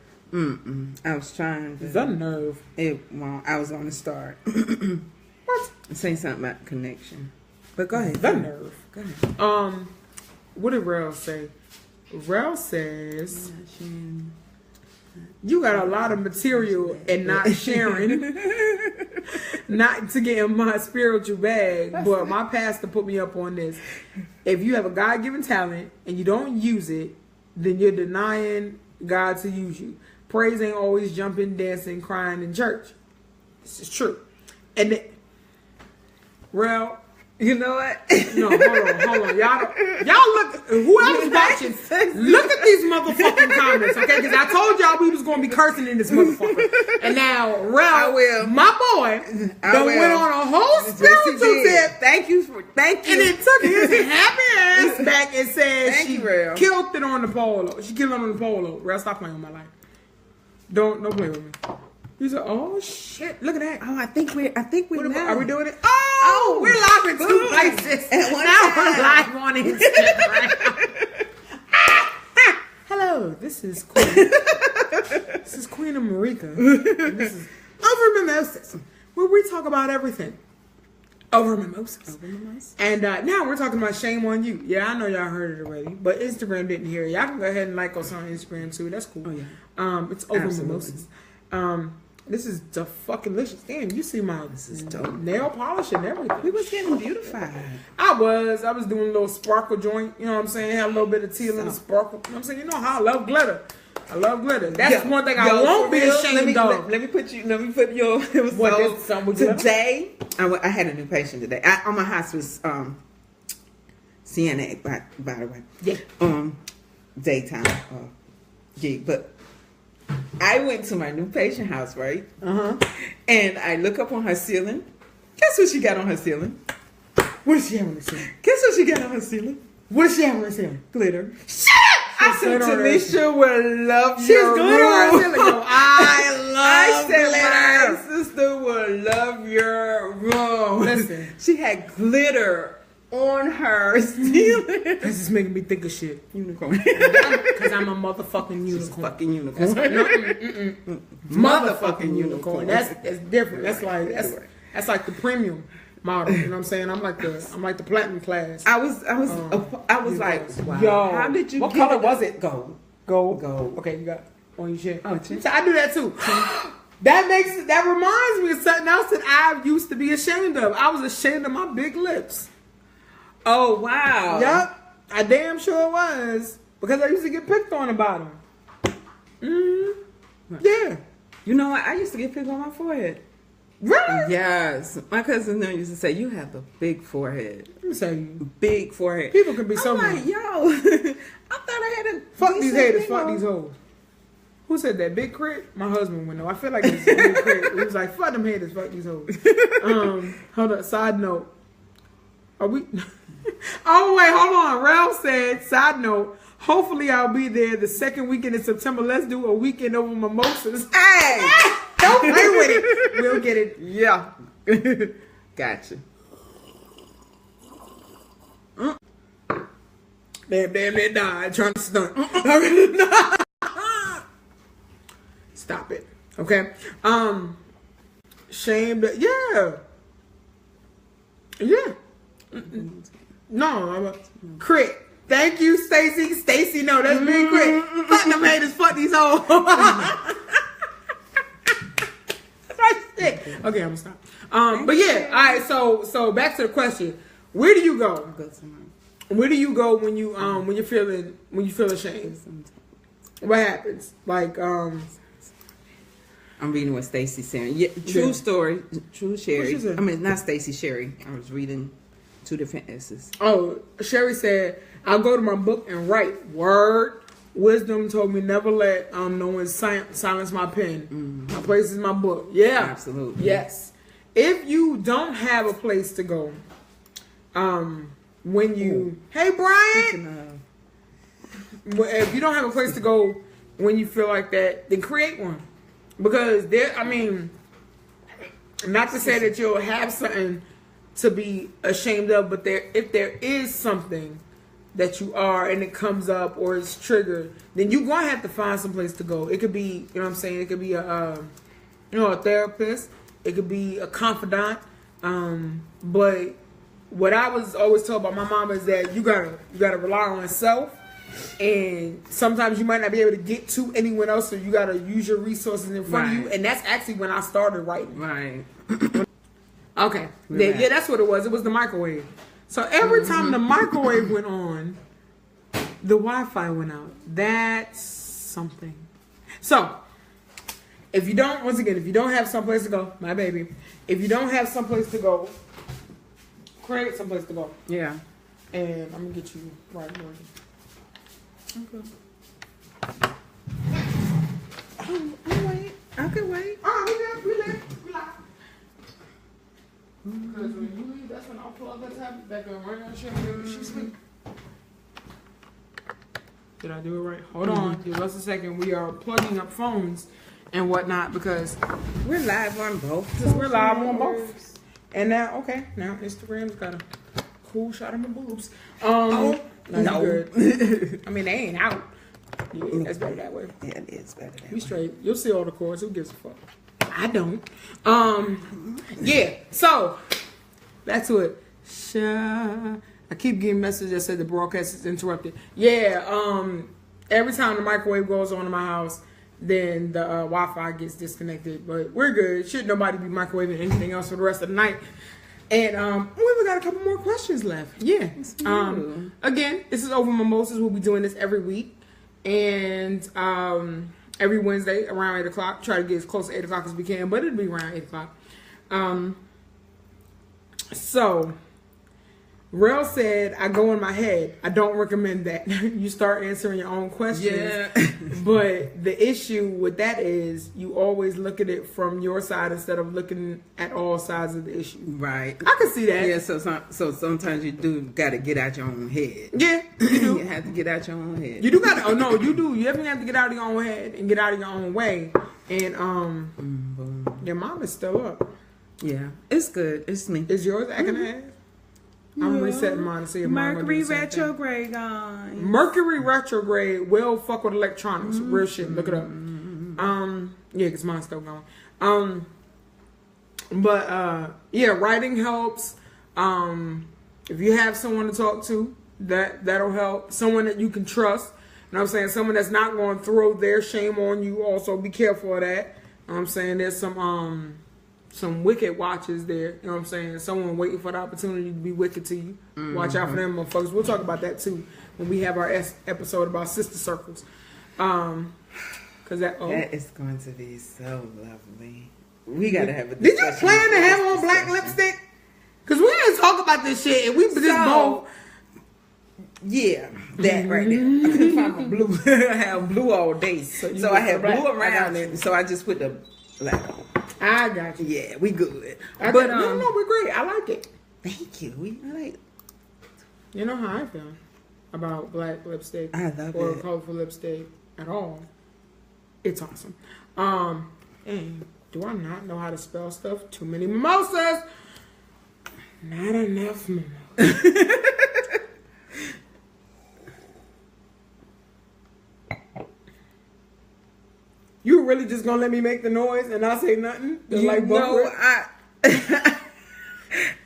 I was trying. It's a nerve. Well, I was on the start. What? Say something about connection. But go ahead. The nerve. Go ahead. What did Rel say? Rel says you got a lot of material and not sharing. Not to get in my spiritual bag, but my pastor put me up on this. If you have a God-given talent and you don't use it, then you're denying God to use you. Praise ain't always jumping, dancing, crying in church. This is true. And Rel, you know what? No, hold on. Y'all look, whoever's watching, look at these motherfucking comments, okay? Because I told y'all we was going to be cursing in this motherfucker. And now, Rel, my boy, went on a whole spiritual tip. Thank you. And it took his happy ass back and said she killed it on the polo. She killed it on the polo. Rel, stop playing with my life. Don't play with me. He said, "Oh shit! Look at that! Oh, I think we now. Are we doing it? Oh, we're live in two places. Now we're live on Instagram. Hello, this is Queen. This is Queen of Marica. And this is Over Mimosas, where we talk about everything. Over Mimosas. And now we're talking about shame on you. Yeah, I know y'all heard it already, but Instagram didn't hear it. Y'all can go ahead and like us on Instagram too. That's cool. Oh yeah. It's Over Mimosas. This is the fucking delicious. Damn, you see my nail polish and everything. We was getting beautified. I was doing a little sparkle joint. You know what I'm saying? Had a little bit of teal in the sparkle. You know what I'm saying? You know how I love glitter. That's one thing I won't be ashamed of. Let me put your. It was today. I had a new patient today. On my hospice CNA, by the way. Yeah. daytime gig, but I went to my new patient house, right? And I look up on her ceiling. Guess what she got on her ceiling? What does she have on the ceiling? Guess what she got on her ceiling? What does she have on the ceiling? Glitter. Shut up! I said, Tanisha will love She's your glitter on her room. ceiling. Yo, I love glitter. My sister will love your room. Listen. She had glitter on her ceiling. This is making me think of shit. Unicorn. Because I'm a motherfucking unicorn. She's a fucking unicorn. Motherfucking unicorn. That's different. That's like the premium model. You know what I'm saying? I'm like the platinum class. I was like, wow. Yo, how did you? What get color it? was it? Gold. Gold. Okay, you got on your shit. Oh, So I do that too. That reminds me of something else that I used to be ashamed of. I was ashamed of my big lips. Oh wow. Yup, I damn sure was because I used to get picked on about them. Yeah. You know what? I used to get picked on my forehead. Really? Yes. My cousin used to say, "You have a big forehead." Let me tell you, big forehead. people can be so I'm like, mean. yo, I thought I had a Fuck these decent haters. thing Fuck on. these hoes. Who said that? Big Crit? My husband would know. I feel like it's Big Crit. He was like, fuck them haters. Fuck these hoes. Hold on. Side note. Are we? Oh wait, hold on. Ralph said. Side note. Hopefully I'll be there the second weekend in September. Let's do a weekend over mimosas. Hey, Don't play with it. We'll get it. yeah, gotcha. Damn, they died trying to stunt. Stop it. Okay. Shamed. Yeah. Yeah. No, I'm a Crit. Thank you, Stacy. Stacy, no, that's Big Crit. Fuck them haters. Fuck these hoes. That's right shit. Okay, I'm gonna stop. But yeah, all right. So back to the question. Where do you go? Where do you go when you feel ashamed? What happens? Like I'm reading what Stacy's saying. Yeah, true story. True Sherry. What she said? I mean, not Stacy, Sherry. I was reading two different S's. Oh, Sherry said, I'll go to my book and write. Word. Wisdom told me never let no one silence my pen. My place is my book. Yeah. Absolutely. Yes. If you don't have a place to go, when you... Hey, Brian! If you don't have a place to go when you feel like that, then create one. Because not to say that you'll have something to be ashamed of, but if there is something that you are and it comes up or it's triggered, then you're going to have to find some place to go. It could be, you know what I'm saying, it could be a therapist, it could be a confidant, but what I was always told by my mom is that you gotta rely on yourself, and sometimes you might not be able to get to anyone else, so you gotta use your resources in front of you, and that's actually when I started writing. Right. Okay. Yeah, that's what it was. It was the microwave. So every time the microwave went on, the Wi-Fi went out. That's something. So, if you don't have someplace to go, my baby, if you don't have someplace to go, create someplace to go. Yeah. And I'm going to get you right away. Okay. I'll wait. I can wait. We live. Because when you leave, that's when I'll plug that tab back and run that shit and she sleep. Did I do it right? Hold on. Give us a second. We are plugging up phones and whatnot because we're live on both. And now Instagram's got a cool shot of my boobs. No. Good. I mean, they ain't out. Yeah, that's better that way. Yeah, it is better that way. We straight. You'll see all the chords. Who gives a fuck? I don't. Yeah. So back to it. I keep getting messages that said the broadcast is interrupted. Yeah. Every time the microwave goes on in my house, then the Wi-Fi gets disconnected. But we're good. Should nobody be microwaving anything else for the rest of the night. And we got a couple more questions left. Yeah. Again, this is Over Mimosas. We'll be doing this every week. And every Wednesday around 8 o'clock. Try to get as close to 8 o'clock as we can, but it'll be around 8 o'clock. So, Rel said, I go in my head. I don't recommend that. You start answering your own questions. Yeah. But the issue with that is you always look at it from your side instead of looking at all sides of the issue. Right. I can see that. Yeah, so sometimes you do got to get out your own head. Yeah, you do. You have to get out your own head. You do got to. Oh, no, you do. You definitely have to get out of your own head and get out of your own way. And your mom is still up. Yeah, it's good. It's me. Is yours acting ass? I'm resetting mine to see if Mercury retrograde, guys. Mercury retrograde will fuck with electronics. Real shit. Look it up. Yeah, because mine's still going. Yeah, writing helps. If you have someone to talk to, that'll help. Someone that you can trust. You know what I'm saying? Someone that's not going to throw their shame on you. Also, be careful of that. You know what I'm saying? There's some wicked watchers there. You know what I'm saying? Someone waiting for the opportunity to be wicked to you. Watch out for them motherfuckers. We'll talk about that too when we have our episode about sister circles. Cause that is going to be so lovely. We gotta have a discussion. Did you plan to have on black lipstick? Cause we didn't talk about this shit and we just both. Yeah, that right there. I couldn't find my blue. I have blue all day, so I have blue around it. So I just put the black on. I got you. Yeah, we good. No, we're great. I like it. Thank you. We like. You know how I feel about black lipstick. I love or it. colorful lipstick at all. It's awesome. And do I not know how to spell stuff? Too many mimosas. Not enough mimosas. You really just gonna let me make the noise and not say nothing?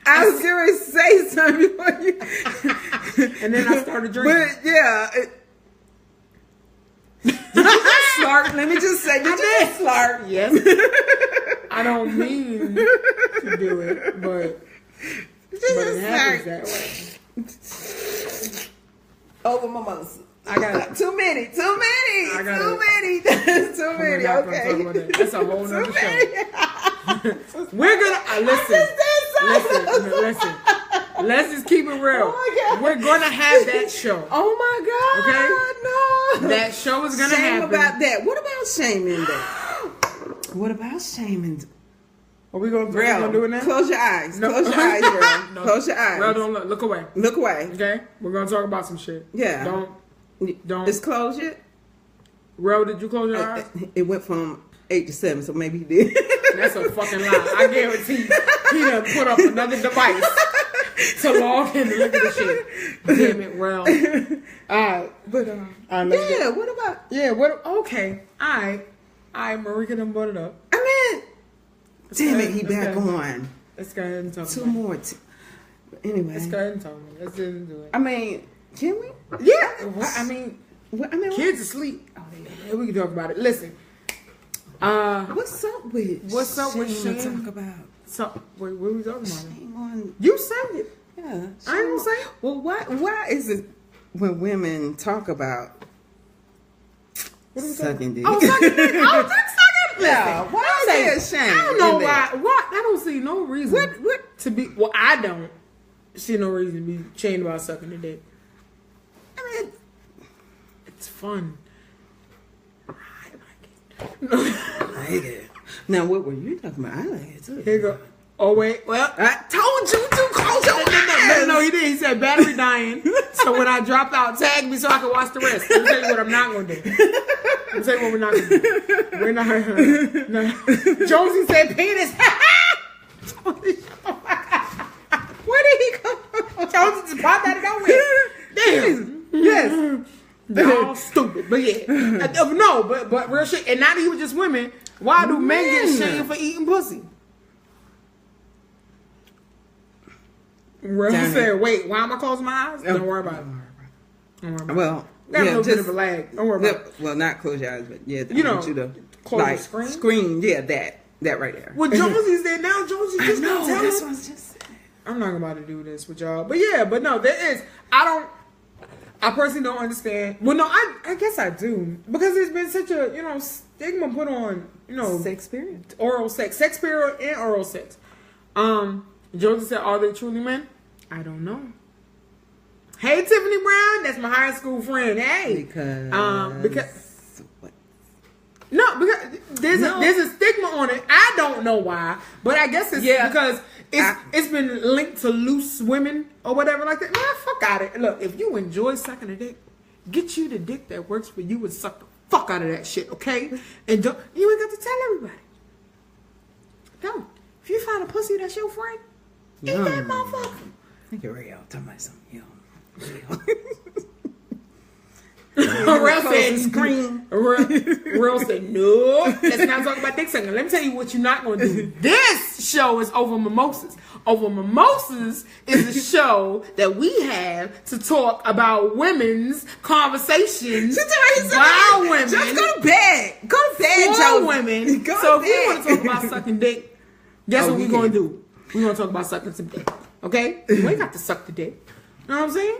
I was going to say something before you. And then I started drinking. But yeah. Did you just slurp? Let me just say, did you just slurp? Yes. I don't mean to do it, but it happens that way. Over mimosa. I got too many. Too many. Okay. That's a whole nother show. We're gonna listen. Let's just keep it real. Oh we're gonna have that show. Oh my God! Okay, no. That show is gonna happen. About that. What about shaming that? What about shaming? Are we gonna do it now? Close your eyes. No. Close your eyes, girl. No. Close your eyes. Girl, don't look. Look away. Look away. Okay, we're gonna talk about some shit. Yeah. Don't. It's closed yet? Ro, did you close your eyes? It went from 8 to 7, so maybe he did. That's a fucking lie. I guarantee he done put up another device to log in and look at the shit. Damn it, Ro. Alright. But, what about... Yeah, what... Okay. Alright, Marica done brought it up. I mean... Damn it, he back on. Let's go ahead and talk Two more. Anyway. Let's go ahead and talk about it. Let's do it. I mean... Can we? Yeah. I mean, kids asleep. Oh, yeah, we can talk about it. Listen. What's up with shame to talk about? So, wait, what are we talking about? Shame on... You said it. Yeah. I ain't gonna say it. Well, why is it when women talk about sucking dick? Oh, sucking dick. Oh, that's sucking. Yeah. Why is there shame? I don't know why. What? I don't see no reason. What to be? Well, I don't see no reason to be shamed about sucking the dick. I mean, it's fun. I like it. Now, what were you talking about? I like it too. Here you go. Oh, wait. Well, I told you to close your eyes. No, he did. He said battery dying. So when I drop out, tag me so I can watch the rest. Let me tell you what I'm not going to do. Let me tell you what we're not going to do. We're not. No. Jonesy said penis. Where did he go? Jonesy just popped out of nowhere. Damn. Yes. They're all stupid. But yeah. No, but real shit. And not even just women. Why do men get shamed for eating pussy? Real said, wait, why am I closing my eyes? Don't worry about it. Well, got a little bit of a lag. Don't worry about it. Well, not close your eyes, but yeah, you know, close like, the screen. Screen, yeah, that right there. Well, Jonesy's there now. Jonesy just gonna tell that's him. what I was just saying. I'm not about to do this with y'all, but no, there is. I personally don't understand. Well, no, I guess I do because there's been such a stigma put on sex period, oral sex period, and oral sex. Jonesy said, "Are they truly men?" I don't know. Hey, Tiffany Brown. That's my high school friend. Hey. Because what? No, because there's a stigma on it. I don't know why, but I guess it's because it's been linked to loose women or whatever like that. Man, fuck out of it. Look, if you enjoy sucking a dick, get you the dick that works for you and suck the fuck out of that shit, okay? And you ain't got to tell everybody. Don't. If you find a pussy that's your friend, eat that motherfucker. I think you're real. Tell me something. Real said, no, let's not talk about dick sucking. Let me tell you what you're not going to do. This show is Over Mimosas. Over Mimosas is a show that we have to talk about women's conversations while women. Just go to bed. Go to bed, Joe. Women. So if we want to talk about sucking dick, guess what we're going to do? We're going to talk about sucking some dick. Okay? You ain't got to suck the dick. You know what I'm saying?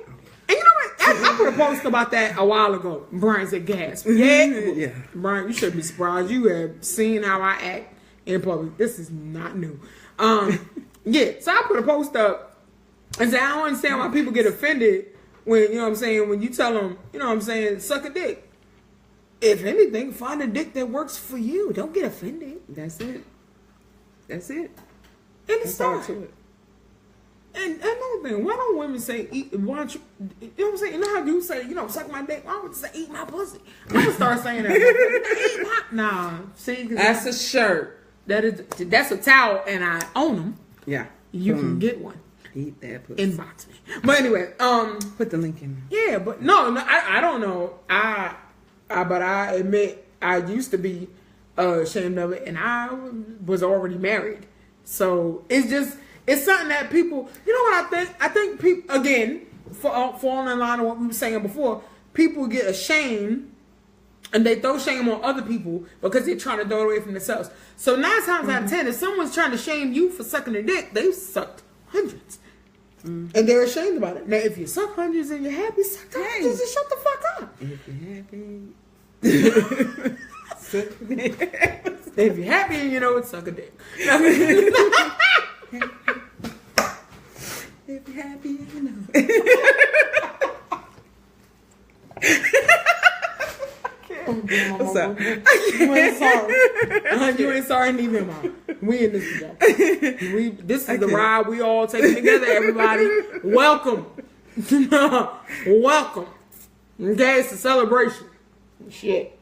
And you know what? I put a post about that a while ago. Brian said, "Gas." Yeah. Brian, you should be surprised. You have seen how I act in public. This is not new. Yeah. So I put a post up and said, I don't understand why people get offended when, you know what I'm saying, when you tell them, you know what I'm saying, suck a dick. If anything, find a dick that works for you. Don't get offended. That's it. And it's start to it. And another thing, why don't women say, eat, why don't you know what I'm saying? You know how you say, suck my dick? Why would you say, eat my pussy? I'm going to start saying that. Eat my, nah. See? That's a shirt. That's a towel, and I own them. Yeah. You can get one. Eat that pussy. Inbox me. But anyway, put the link in. Yeah, but no, I don't know. But I admit I used to be ashamed of it, and I was already married. So it's something that people, you know what I think? I think people, again, falling in line with what we were saying before, people get ashamed and they throw shame on other people because they're trying to throw it away from themselves. So 9 times out of 10, if someone's trying to shame you for sucking a dick, they've sucked hundreds. And they're ashamed about it. Now, if you suck hundreds and you're happy, suck the hundreds and shut the fuck up. If you're happy. If you're happy and you know it, suck a dick. If you're happy, you know. What's up? You ain't sorry. You ain't sorry neither, Mom. We in this together. This is the ride we all taking together, everybody. Welcome. Welcome. Okay, it's a celebration. Shit.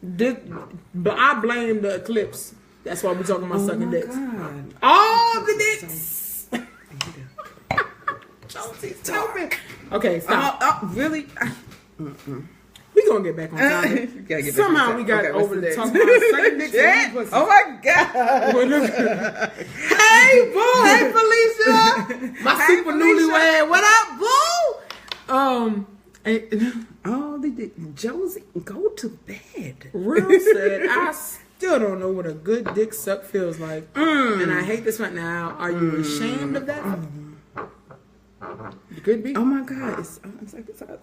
But I blame the eclipse. That's why we're talking about sucking dicks. God. All the dicks. Stupid. Okay, stop. Really? We gonna get back on topic. Somehow we got over the talk about sucking dicks and pussy. Oh my God. Hey, boo. Hey, Felicia. My super newlywed. What up, boo? Josie, go to bed. Real said, I still don't know what a good dick suck feels like. And I hate this right now. Are you ashamed of that? It could be. Oh my God. It's like this. God.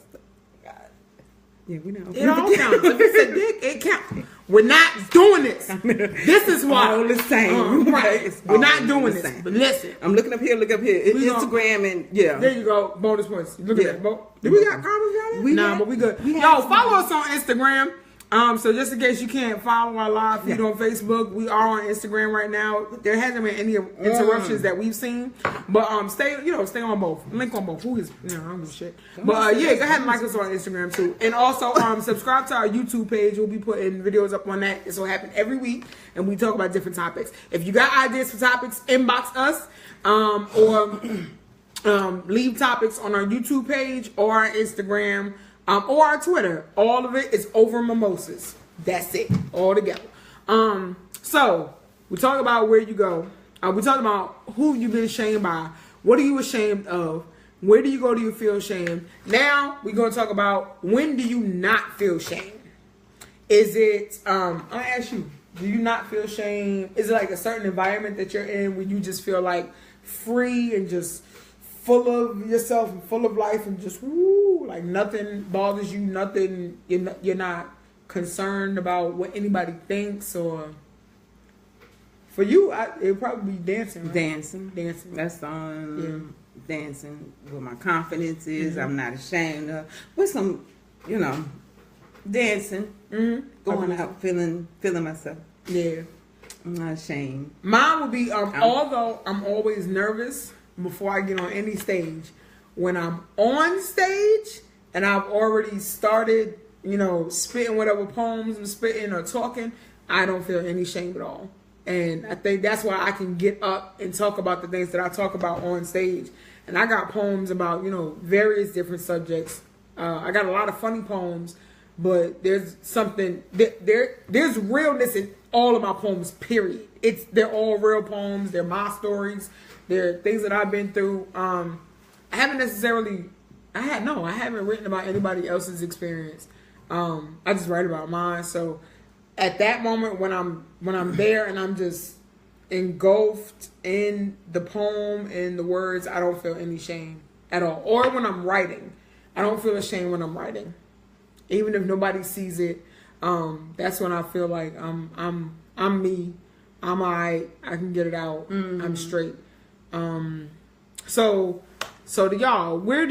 Yeah, we know. It all counts. If it's a dick, it counts. We're not doing this. This is why. All the same. Right. We're not doing this. But listen. I'm looking up here, look up here. Instagram and yeah. There you go. Bonus points. Look at that. Do we got comments on it? Nah, but we good. Yo, follow us on Instagram. So just in case you can't follow our live feed on Facebook, we are on Instagram right now. There hasn't been any interruptions that we've seen, but stay on both. Link on both. Who is? I don't give a shit. But yeah, go ahead and like us on Instagram too, and also subscribe to our YouTube page. We'll be putting videos up on that. This will happen every week, and we talk about different topics. If you got ideas for topics, inbox us or leave topics on our YouTube page or our Instagram. Or our Twitter. All of it is Over Mimosas. That's it. All together. So, we talk about where you go. We talk about who you've been ashamed by. What are you ashamed of? Where do you go to you feel shame? Now, we're going to talk about when do you not feel shame? Is it, I'm going to ask you, do you not feel shame? Is it like a certain environment that you're in where you just feel like free and just full of yourself and full of life and just woo, like nothing bothers you, nothing, you're not concerned about what anybody thinks? Or for you, it would probably be dancing, right? Dancing. That's dancing where my confidence is. I'm not ashamed of. With some, dancing, going out, feeling myself. Yeah. I'm not ashamed. Mine would be, although I'm always nervous before I get on any stage, when I'm on stage and I've already started, spitting whatever poems I'm spitting or talking, I don't feel any shame at all. And I think that's why I can get up and talk about the things that I talk about on stage. And I got poems about, various different subjects. I got a lot of funny poems, but there's something, there's realness in all of my poems, period. They're all real poems. They're my stories. They're things that I've been through. I haven't written about anybody else's experience. I just write about mine. So at that moment when I'm there and I'm just engulfed in the poem and the words, I don't feel any shame at all. Or when I'm writing, I don't feel ashamed when I'm writing, even if nobody sees it. That's when I feel like I'm me. I'm alright. I can get it out. I'm straight. So to y'all, when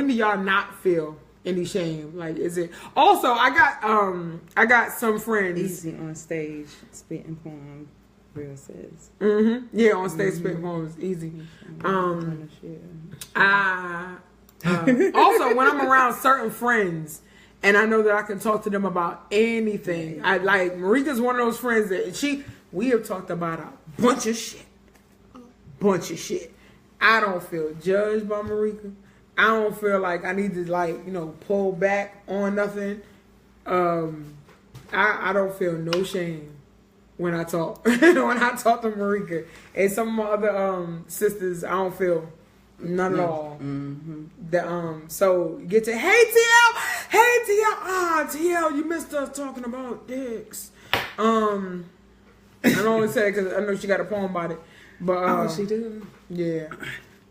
do y'all not feel any shame? Like, is it also? I got some friends. Easy on stage, spitting poems. Real says. Yeah, on stage spitting poems, easy. Also, when I'm around certain friends, and I know that I can talk to them about anything. I like Marica's one of those friends that we have talked about a bunch of shit. I don't feel judged by Marica. I don't feel like I need to pull back on nothing. I don't feel no shame when I talk. When I talk to Marica. And some of my other sisters, I don't feel none at all. So get to hey TL, TL, you missed us talking about dicks. I don't always say it because I know she got a poem about it. But she do. Yeah.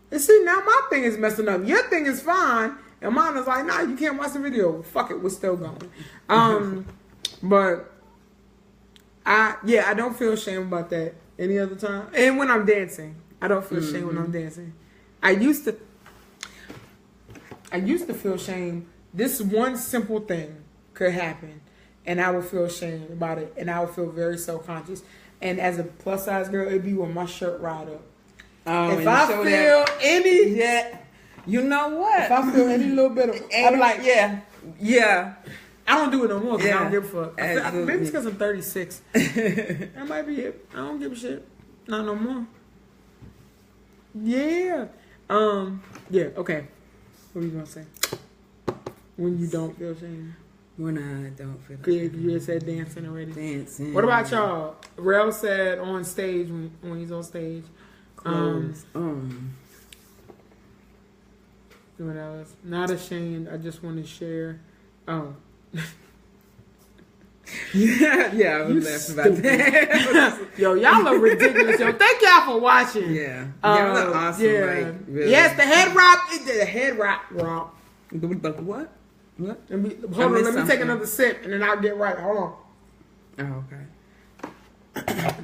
And see, now my thing is messing up. Your thing is fine, and mine is like, nah, you can't watch the video. Fuck it, we're still going. But I don't feel shame about that any other time. And when I'm dancing, I don't feel shame when I'm dancing. I used to feel shame. This one simple thing could happen, and I would feel shame about it, and I would feel very self-conscious. And as a plus size girl, it'd be when my shirt ride up. If I feel any, you know what? If I feel any little bit of, I'm like, yeah. I don't do it no more because I don't give a fuck. Absolutely. Maybe it's because I'm 36. That might be it. I don't give a shit. Not no more. Yeah. Okay. What are you gonna say? When you don't feel shame. When I don't feel shame. You just said dancing already. Dancing. What about y'all? Rel said on stage when he's on stage. What else? Not ashamed. I just want to share. Oh. Yeah, I was laughing about that. Yo, y'all are ridiculous. Yo, thank y'all for watching. Yeah. Y'all are awesome. Yeah. Like, really. Yes, the head wrap. The head wrap. What? What? Hold on, let me take another sip and then I'll get right. Hold on. Oh, okay.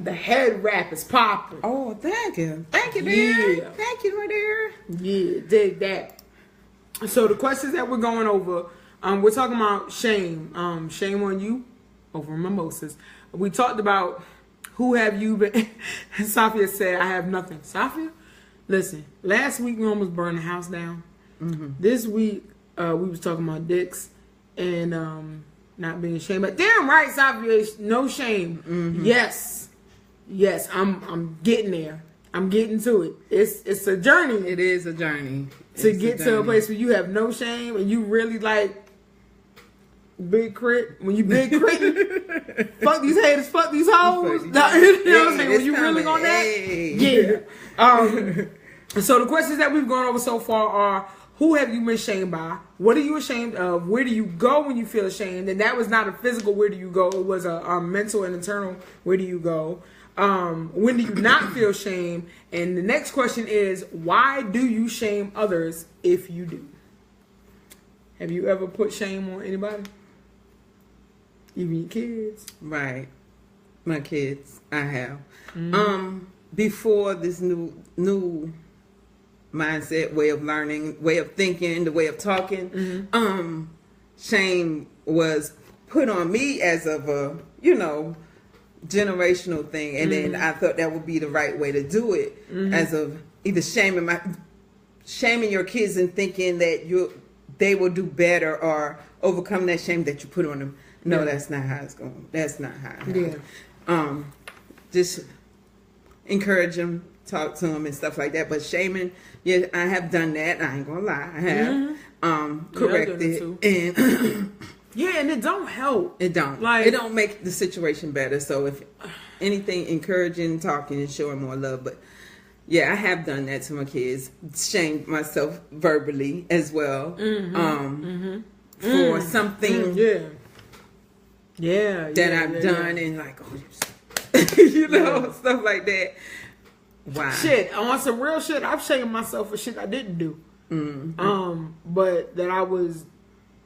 The head wrap is popping. Oh, thank you. Thank you, dear. Yeah. Thank you, my dear. Yeah, dig that. So the questions that we're going over, we're talking about shame. Shame on you over mimosas. We talked about who have you been. Safia said, I have nothing. Safia, listen, last week we almost burned the house down. This week we was talking about dicks and not being ashamed. But damn right, Safia, no shame. Yes, I'm getting there. I'm getting to it. It's a journey. It is a journey. To get to a place where you have no shame and you really like big crit. When you big crit, fuck these haters, fuck these hoes. You know what I'm saying? When you really on that? Yeah. So the questions that we've gone over so far are, who have you been shamed by? What are you ashamed of? Where do you go when you feel ashamed? And that was not a physical where do you go. It was a mental and internal where do you go. When do you not feel shame? And the next question is, why do you shame others if you do? Have you ever put shame on anybody? Even your kids? Right. My kids, I have. Before this new mindset, way of learning, way of thinking, the way of talking. Shame was put on me as of a, generational thing. And then I thought that would be the right way to do it, as of either shaming your kids and thinking that they will do better or overcome that shame that you put on them. No, that's not how it's going. That's not how. Just encourage them, talk to them and stuff like that. But shaming, yeah, I have done that. I ain't gonna lie, I have corrected and yeah, and it don't help. It don't. Like, it don't make the situation better. So if anything, encouraging, talking, and showing more love. But yeah, I have done that to my kids. Shamed myself verbally as well for something that I've done and like, stuff like that. Wow. Shit, on some real shit, I've shamed myself for shit I didn't do. But that I was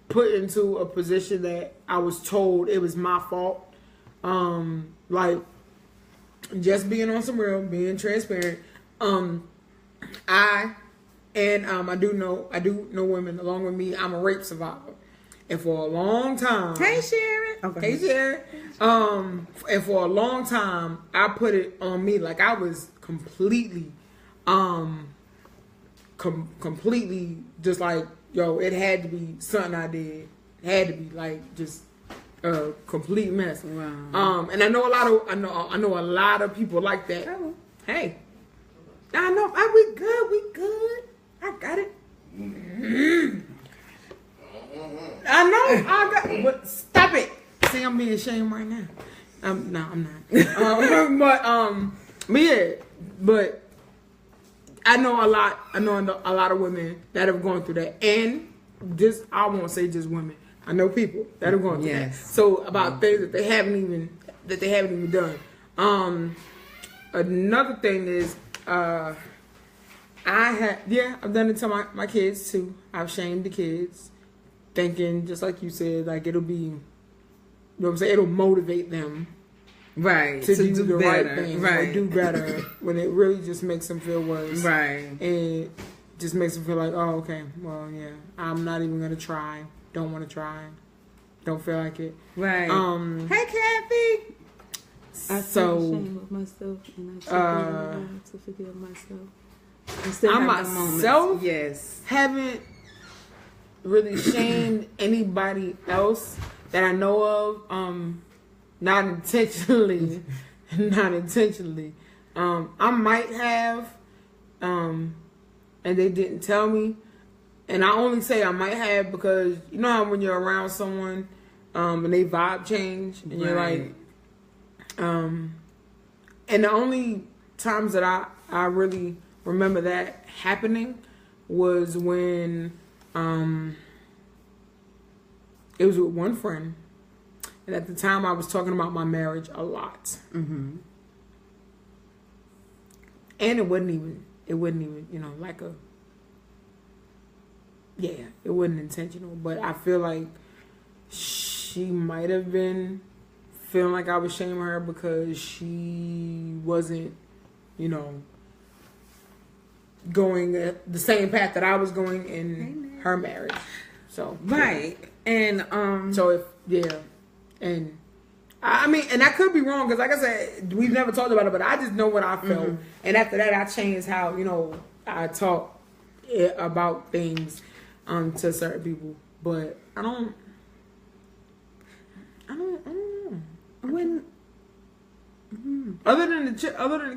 put into a position that I was told it was my fault. Like, just being on some real, being transparent. I do know women along with me. I'm a rape survivor, and for a long time. Hey Sharon. Okay. Hey Sharon. And for a long time, I put it on me like I was completely, completely just like, yo, it had to be something I did. It had to be like just a complete mess. Wow. And I know a lot of people like that. Oh. Hey, I know. We good. I got it. I know. I got. But stop it. See, I'm being ashamed right now. No, I'm not. But I know a lot. I know a lot of women that have gone through that, and I won't say just women. I know people that have gone through that. So about things that they haven't even done. Another thing is, I've done it to my kids too. I've shamed the kids, thinking just like you said, like it'll be, you know what I'm saying, it'll motivate them. Right. To do the better. Right thing. Right. Or do better when it really just makes them feel worse. Right. And just makes them feel like, oh, okay, well, yeah, I'm not even going to try. Don't want to try. Don't feel like it. Right. Hey, Kathy. I feel ashamed of myself and I to forgive myself. I myself haven't really shamed anybody else that I know of. Not intentionally. I might have, and they didn't tell me. And I only say I might have because you know how when you're around someone, and they vibe change, and you're like, and the only times that I really remember that happening was when it was with one friend. And at the time, I was talking about my marriage a lot. And it wasn't even, like it wasn't intentional. But I feel like she might have been feeling like I was shaming her because she wasn't, going the same path that I was going in her marriage. So. Right. And, And I mean, and I could be wrong because, like I said, we've never talked about it, but I just know what I felt. And after that, I changed how I talk about things to certain people. But I don't know. When other than the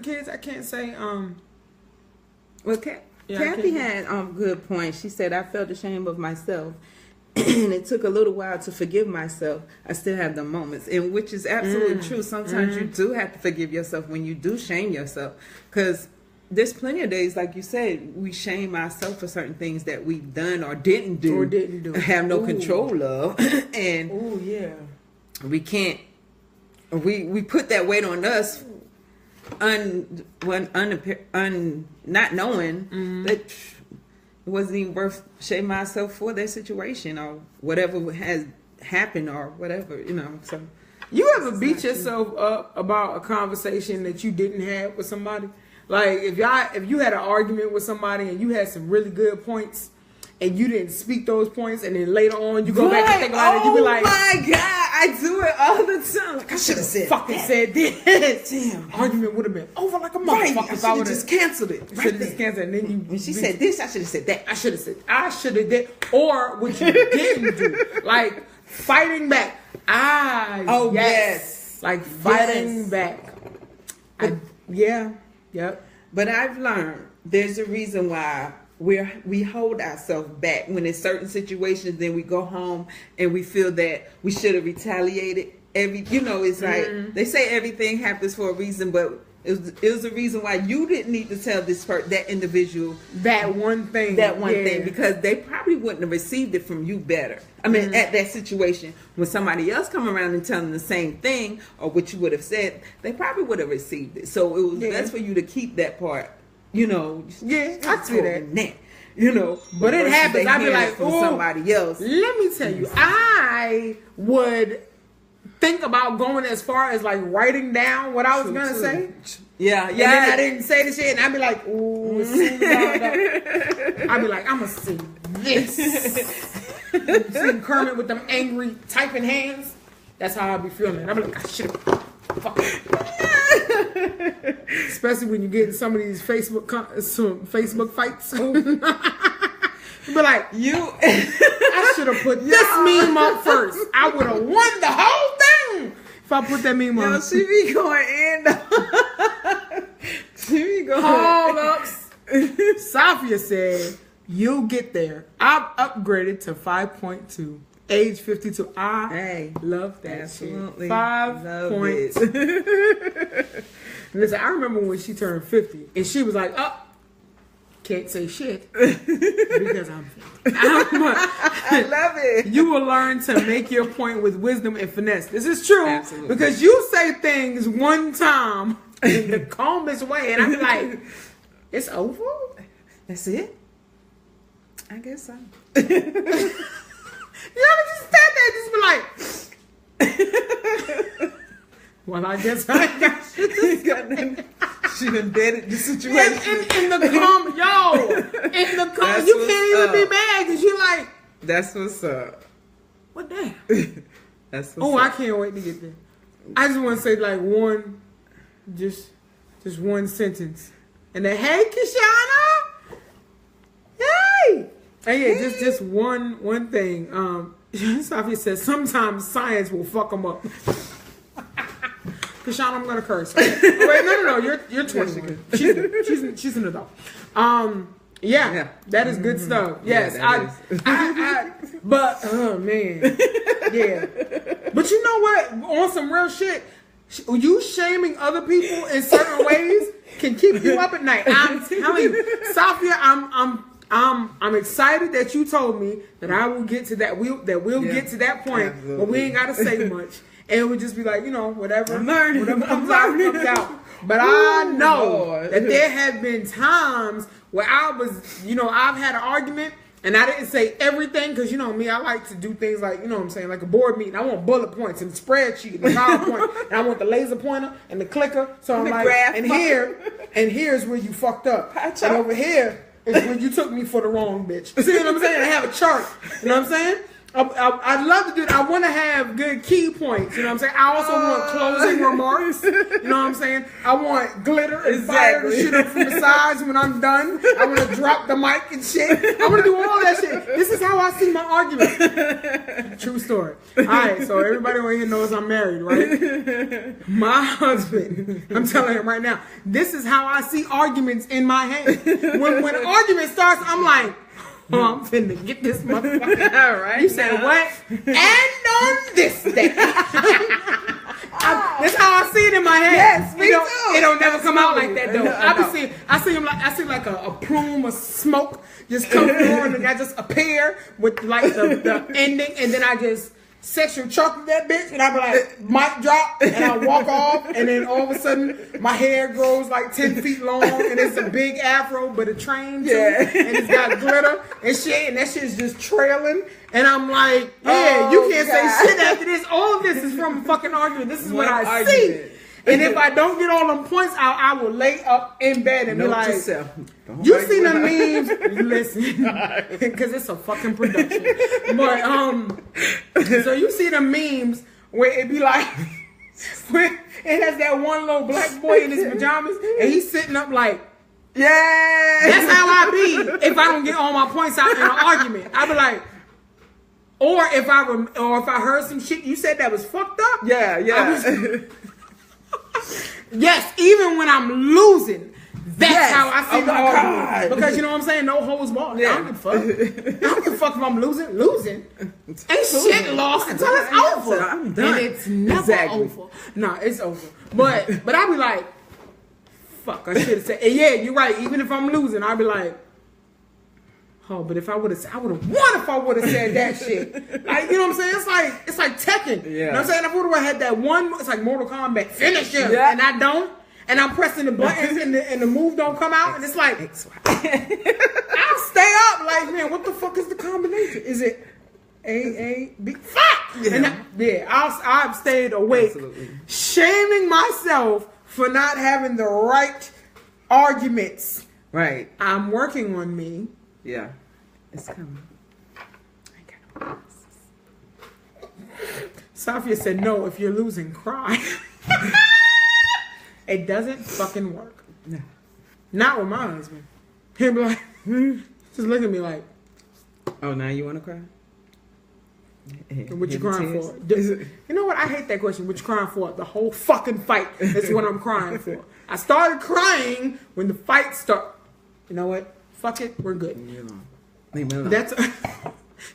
kids, I can't say. Well, Kathy had good points. She said I felt ashamed of myself. And it took a little while to forgive myself. I still have the moments, and which is absolutely true. Sometimes you do have to forgive yourself when you do shame yourself, because there's plenty of days, like you said, we shame ourselves for certain things that we've done or didn't do, have no control of, and we can't. We put that weight on us, not knowing that. It wasn't even worth shaming myself for that situation or whatever has happened or whatever, So you ever beat yourself up about a conversation that you didn't have with somebody? Like if you had an argument with somebody and you had some really good points and you didn't speak those points, and then later on you go back and think about it, you be like, "Oh my God, I do it all the time. Like, I should have said this. Damn, argument would have been over like a motherfucker. Right. I should have just canceled it. Should have just canceled it. And then when she said this, I should have said that. I should have did, or what you didn't do, like fighting back. Yes. Like fighting back. Yep. But I've learned there's a reason why we hold ourselves back when in certain situations. Then we go home and we feel that we should have retaliated. It's like they say everything happens for a reason, but it was a reason why you didn't need to tell that individual that one thing, because they probably wouldn't have received it from you better. I mean, at that situation, when somebody else come around and tell them the same thing or what you would have said, they probably would have received it. So it was best for you to keep that part. I see that. But it happens. I'd be like, from somebody else. Let me tell you, I would think about going as far as like writing down what I was gonna say. Yeah. And then I didn't say the shit, and I'd be like, ooh, as soon as I'd be like, I'm gonna see this. See Kermit with them angry typing hands. That's how I'd be feeling. I'd be like, I should have. Especially when you get in some of these Facebook fights. But like I should have put this meme up first. I would have won the whole thing if I put that meme up. Yo, she be going in. She be going. Hold up. Safia said, "You'll get there. I've upgraded to 5.2. Age 52. I love that absolutely shit. 5 points. Listen, I remember when she turned 50 and she was like, can't say shit because I'm 50. I love it. You will learn to make your point with wisdom and finesse. This is true. Absolutely. Because you say things one time in the calmest way and I'm like, it's over? That's it? I guess so. You ever just stand there and just be like, well, I guess I got shit. She done deaded the situation. In the calm, you can't even be mad because you're like, that's what's up. What damn? That's what's up. I can't wait to get there. I just want to say like one, just one sentence. And then, hey, Kishana. Hey. And just one thing. Safia says sometimes science will fuck them up. Kishana, I'm gonna curse. Wait, no. You're 21. She's an adult. Yeah, that is good stuff. Yes, I but oh man, yeah. But you know what? On some real shit, you shaming other people in certain ways can keep you up at night. I'm telling you, Safia, I'm excited that you told me that I will get to that. We'll get to that point where we ain't gotta say much, and it would just be like, whatever comes out comes out. But I know that there have been times where I was, I've had an argument and I didn't say everything because me, I like to do things like, what I'm saying, like a board meeting. I want bullet points and spreadsheet and the PowerPoint, and I want the laser pointer and the clicker. So I'm like, and here's where you fucked up, and over here is when you took me for the wrong bitch. See what I'm saying? I have a chart. You know what I'm saying? I'd love to do it. I want to have good key points. You know what I'm saying? I also want closing remarks. You know what I'm saying? I want glitter and fire and shit up from the sides when I'm done. I want to drop the mic and shit. I want to do all that shit. This is how I see my argument. True story. All right, so everybody over here knows I'm married, right? My husband, I'm telling him right now, this is how I see arguments in my head. When an argument starts, I'm like, I'm finna get this motherfucker. All right. You said what? And on this day. That's how I see it in my head. Yes, me too. It don't never come out like that though. I see like a plume of smoke just come through and I just appear with like the ending, and then I just sexual chocolate that bitch, and I be like, mic drop, and I walk off, and then all of a sudden my hair grows like 10 feet long, and it's a big afro, but a train too, and it's got glitter and shit, and that shit's just trailing, and I'm like, you can't say shit after this. All of this is from a fucking argument. This is what I see. And if I don't get all them points out, I will lay up in bed and be like, you seen the memes? Listen, because it's a fucking production. But so you see the memes where it be like, where it has that one little black boy in his pajamas and he's sitting up like, yeah. That's how I be if I don't get all my points out in an argument. I be like, or if I heard some shit you said that was fucked up. Yeah. Yes, even when I'm losing, that's how I see the argument. Because you know what I'm saying? No holds barred. Yeah. I don't give a fuck. I don't give a fuck if I'm losing. Ain't shit lost until it's over. I'm done. And it's never over. No, it's over. But I be like, fuck, I should have said. And yeah, you're right. Even if I'm losing, I'd be like, oh, but if I would have won if I would have said that shit. Like, you know what I'm saying? It's like Tekken. Yeah. You know what I'm saying? If I would have had that one, it's like Mortal Kombat finisher, and I don't, and I'm pressing the buttons and the move don't come out, and it's like, I'll stay up. Like, man, what the fuck is the combination? Is it A, B? Fuck! Yeah. And I've stayed awake, absolutely, shaming myself for not having the right arguments. Right. I'm working on me. Yeah. It's coming. Safia said, no, if you're losing, cry. It doesn't fucking work. No. Not with my husband. He'll be like, just look at me like, oh, now you want to cry? What you crying for? You know what? I hate that question. What you crying for? The whole fucking fight is what I'm crying for. I started crying when the fight started. You know what? Fuck it. We're good. Leave me alone.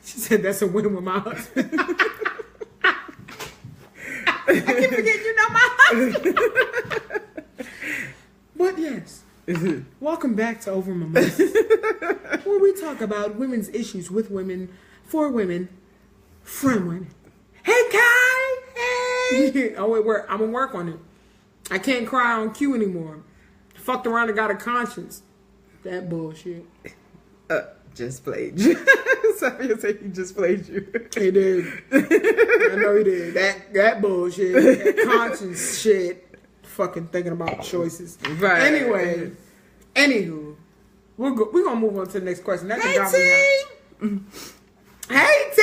She said that's a win with my husband. I keep forgetting you know my husband. But yes. Welcome back to Over Mimosas, where we talk about women's issues with women, for women, from women. Hey, Kai! Hey! Oh, wait, I'm going to work on it. I can't cry on cue anymore. Fucked around and got a conscience. That bullshit. Just played you. Safia said he just played you. He did. I know he did. That bullshit. That conscience shit. Fucking thinking about choices. Right. Anyway. Anywho. We're going to move on to the next question. That hey, T! Hey, T!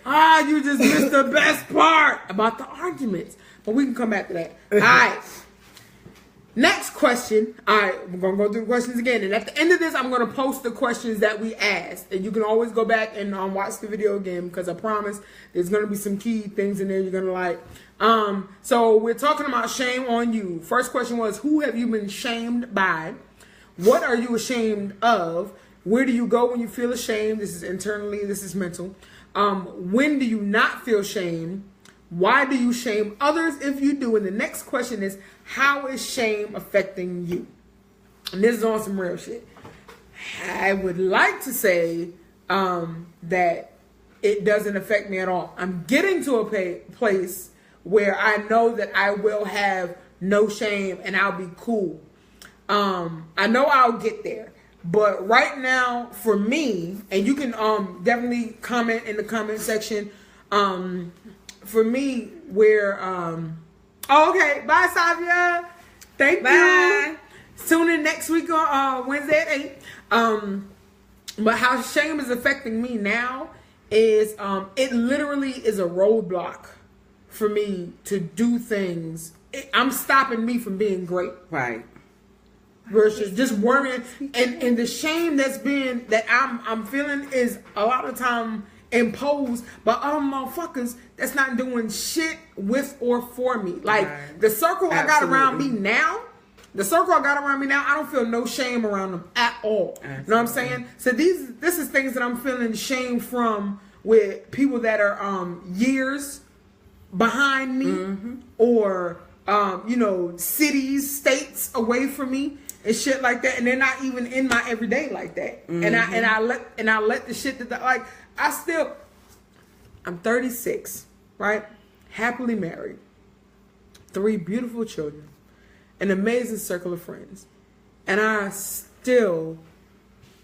Ah, you just missed the best part about the arguments. But we can come back to that. All right. Next question. All right, we're going to go through the questions again. And at the end of this, I'm going to post the questions that we asked. And you can always go back and watch the video again because I promise there's going to be some key things in there you're going to like. So we're talking about shame on you. First question was, who have you been shamed by? What are you ashamed of? Where do you go when you feel ashamed? This is internally, this is mental. When do you not feel shame? Why do you shame others if you do? And the next question is, how is shame affecting you? And this is on some real shit. I would like to say that it doesn't affect me at all. I'm getting to a place where I know that I will have no shame and I'll be cool. I know I'll get there. But right now, for me, and you can definitely comment in the comment section, for me, where oh, okay, bye, Safia. Thank you. Tune in next week on Wednesday at 8. But how shame is affecting me now is it literally is a roadblock for me to do things. I'm stopping me from being great. Right. Versus just worrying, and the shame that I'm feeling is a lot of time imposed by other motherfuckers that's not doing shit with or for me. Like the circle I got around me now, I don't feel no shame around them at all. Absolutely. You know what I'm saying? So this is things that I'm feeling shame from with people that are years behind me, or cities, states away from me. And shit like that, and they're not even in my everyday like that. And I let the shit that I'm 36, right? Happily married, 3 beautiful children, an amazing circle of friends, and I still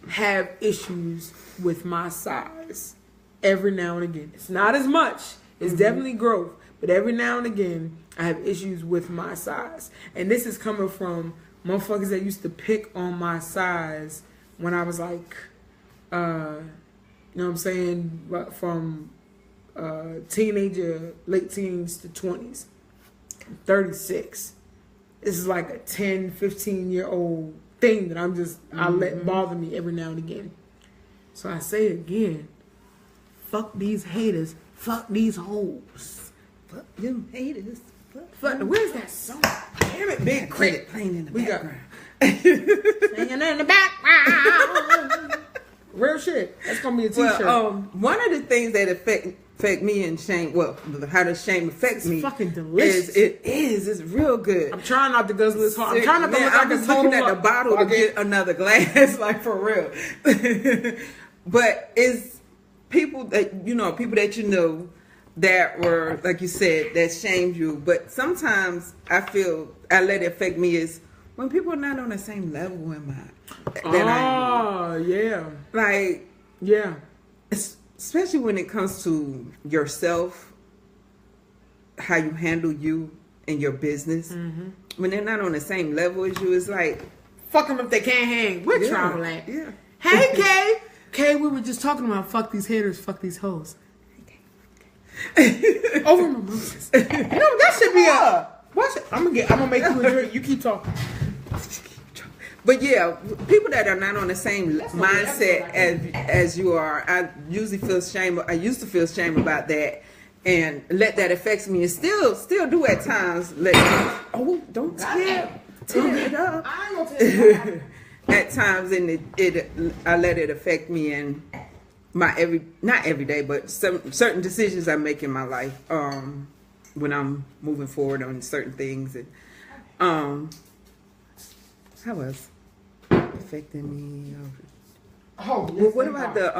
have issues with my size every now and again. It's not as much. It's definitely growth, but every now and again, I have issues with my size. And this is coming from motherfuckers that used to pick on my size when I was like, you know what I'm saying, from teenager, late teens to 20s. I'm 36. This is like a 10, 15-year-old thing that I let bother me every now and again. So I say it again. Fuck these haters. Fuck these hoes. Fuck them haters. Fuck. Where's that song? Damn it, big credit playing in the background. Singing in the background. Real shit. That's gonna be a t-shirt. Well, one of the things that affect me and shame. Well, how does shame affect me? It's fucking delicious. It's real good. I'm trying not to guzzle this hard. I'm trying not to look I'm like just looking at the bottle to get another glass, like for real. But it's people that you know that were, like you said, that shamed you. But sometimes I feel I let it affect me is when people are not on the same level in my. Yeah. Like, yeah. Especially when it comes to yourself, how you handle you and your business. Mm-hmm. When they're not on the same level as you, it's like, fuck them if they can't hang. We're trauma at. Yeah. Hey, Kay. Kay, we were just talking about fuck these haters, fuck these hoes. Over mimosas. You know, that should be a. I'm gonna make you a drink. You keep talking. But yeah, people that are not on the same mindset as you are, I usually feel shame. I used to feel shame about that, and let that affect me, and still do at times. Don't tear it up. I ain't gonna tear it up. At times, and I let it affect me and my not every day, but some certain decisions I make in my life. When I'm moving forward on certain things, and how was affecting me? Oh, what about the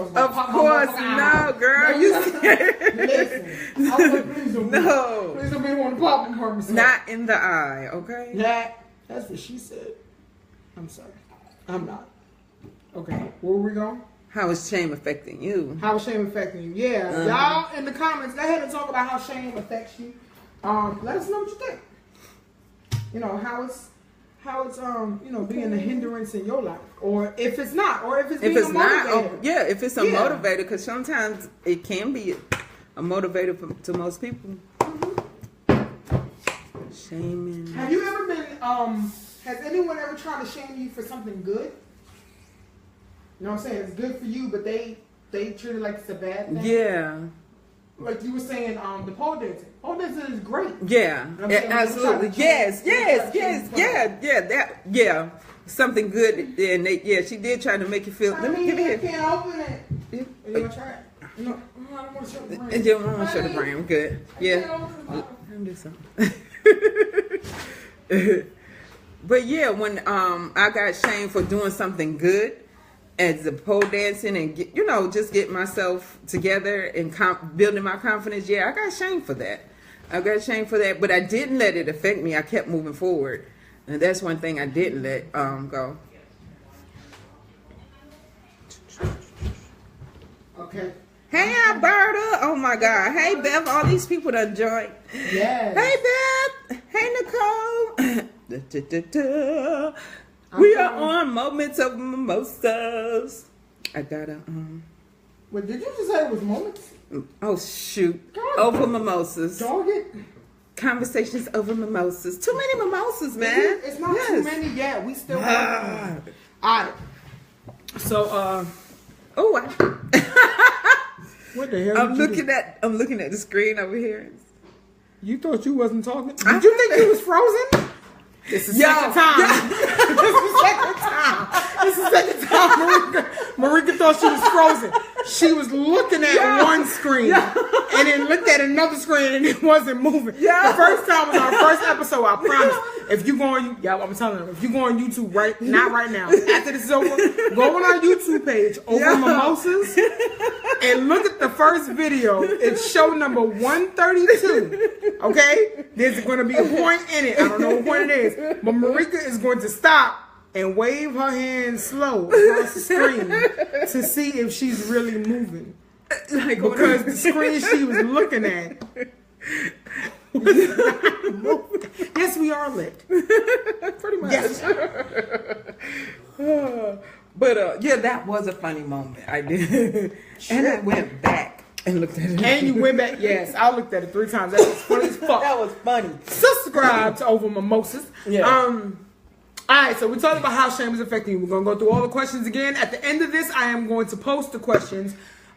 Of course, no, girl. Listen, no. Please don't be one to pop in her. Not in the eye, okay? That's what she said. I'm sorry. I'm not. Okay, where we going? How is shame affecting you? How is shame affecting you? Yeah, y'all in the comments, go ahead and talk about how shame affects you. Let us know what you think. You know how it's being a hindrance in your life, or if it's not, or if it's being a motivator. If it's a motivator, because sometimes it can be a motivator to most people. Mm-hmm. Shaming. Have you ever been? Has anyone ever tried to shame you for something good? You know what I'm saying? It's good for you, but they treat it like it's a bad thing. Yeah. Like you were saying, the pole dancing. Pole dancing is great. Yeah, absolutely. Yes. Something good, and she did try to make you feel. Let me give it here. Can't open it. You want to try it? No, I don't want to show the brain. You don't want to show the brain. We're good. Yeah. Let me do something. But yeah, when I got shamed for doing something good, as the pole dancing and just get myself together and building my confidence. Yeah, I got shamed for that. But I didn't let it affect me. I kept moving forward, and that's one thing I didn't let go. Okay. Hey, Alberta. Oh my God. Hey, Bev. All these people done joined. Yes. Hey, Bev. Hey, Nicole. We are on Moments of Mimosas. I gotta Wait, did you just say it was moments? Oh shoot! Over mimosas. Dog it. Conversations over mimosas. Too many mimosas, man. It's not too many yet. We still have. Alright. So what the hell? I'm looking at the screen over here. You thought you wasn't talking? Did you think you was frozen? This is second time. This is second time. Marica thought she was frozen. She was looking at one screen and then looked at another screen and it wasn't moving. Yeah. The first time was our first episode. I promise. If you go on, I'm telling them, if you go on YouTube not right now, after this is over, go on our YouTube page, Over Mimosas, and look at the first video. It's show number 132. Okay, there's going to be a point in it. I don't know what point it is. But Marica is going to stop and wave her hand slow across the screen to see if she's really moving. Like, because the screen she was looking at was not moving. Yes, we are lit. Pretty much. Yes. But yeah, that was a funny moment. I did. And I went back and looked at it. And you went back. Yes, I looked at it 3 times. That was funny as fuck. That was funny. Subscribe to Over Mimosas. Yeah. All right, so we talked about how shame is affecting you. We're going to go through all the questions again. At the end of this, I am going to post the questions.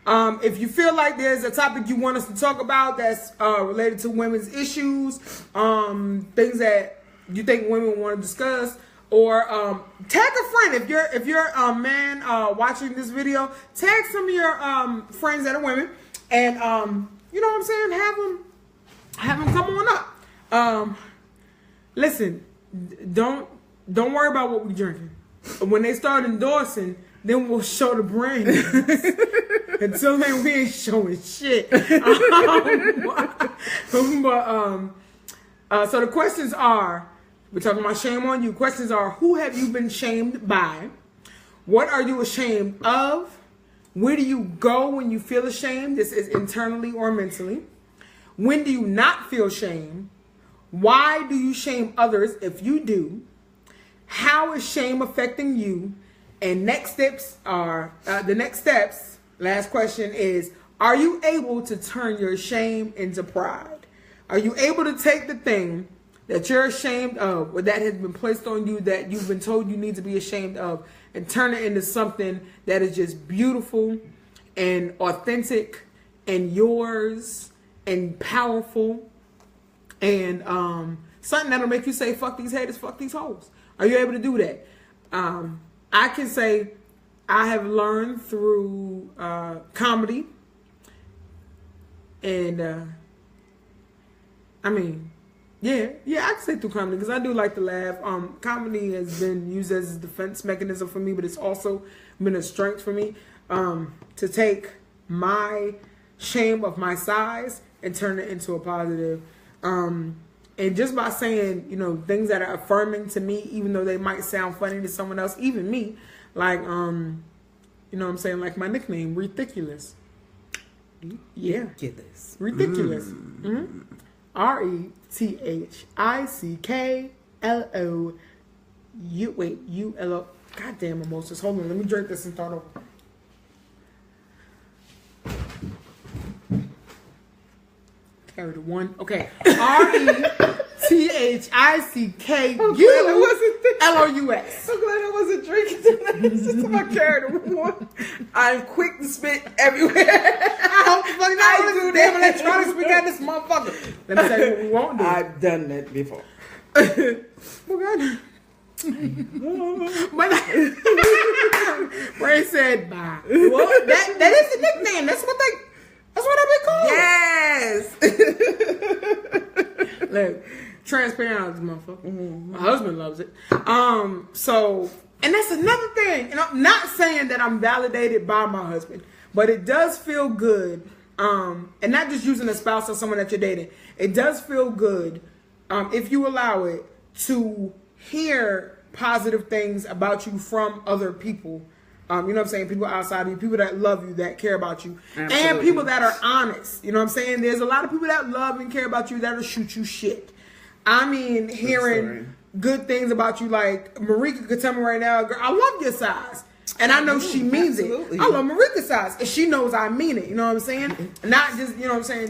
If you feel like there's a topic you want us to talk about that's related to women's issues, things that you think women want to discuss, or tag a friend. If you're a man watching this video, tag some of your friends that are women, and you know what I'm saying, have them come on up. Listen, don't worry about what we're drinking. When they start endorsing, then we'll show the brand. Until then, we ain't showing shit. So the questions are, we're talking about shame on you. Questions are, who have you been shamed by? What are you ashamed of? Where do you go when you feel ashamed? This is internally or mentally. When do you not feel shame? Why do you shame others if you do? How is shame affecting you? And next steps are, last question is, are you able to turn your shame into pride? Are you able to take the thing that you're ashamed of, or that has been placed on you that you've been told you need to be ashamed of, and turn it into something that is just beautiful and authentic and yours and powerful and something that'll make you say, fuck these haters, fuck these hoes? Are you able to do that? I can say I have learned through comedy, and I can say through comedy, because I do like to laugh. Comedy has been used as a defense mechanism for me, but it's also been a strength for me to take my shame of my size and turn it into a positive. And just by saying, things that are affirming to me, even though they might sound funny to someone else, even me, like, what I'm saying? Like my nickname, Ridiculous. Yeah. Ridiculous. Mm-hmm. RETICKLOULO. Goddamn, Mimosas. Hold on, let me drink this and start over. Carry the one. Okay. RETHICKULOUS. I'm glad I wasn't drinking tonight. It's just about carry the one. I'm quick to spit everywhere. I hope the fuck not. I do damn electronics. We got this motherfucker. Let me tell you what we won't do. I've done that before. Ray said bye. Well, that is the nickname. That's what I've been called. Yes. Look, transparent, this motherfucker. Mm-hmm. My husband loves it. And that's another thing. And I'm not saying that I'm validated by my husband, but it does feel good. And not just using a spouse or someone that you're dating. It does feel good, if you allow it, to hear positive things about you from other people. You know what I'm saying? People outside of you, people that love you, that care about you. Absolutely. And people that are honest. You know what I'm saying? There's a lot of people that love and care about you that'll shoot you shit. I mean, hearing good things about you, like Marica could tell me right now, girl, I love your size. And I know she means it. I love Marica's size. And she knows I mean it. You know what I'm saying? Not just,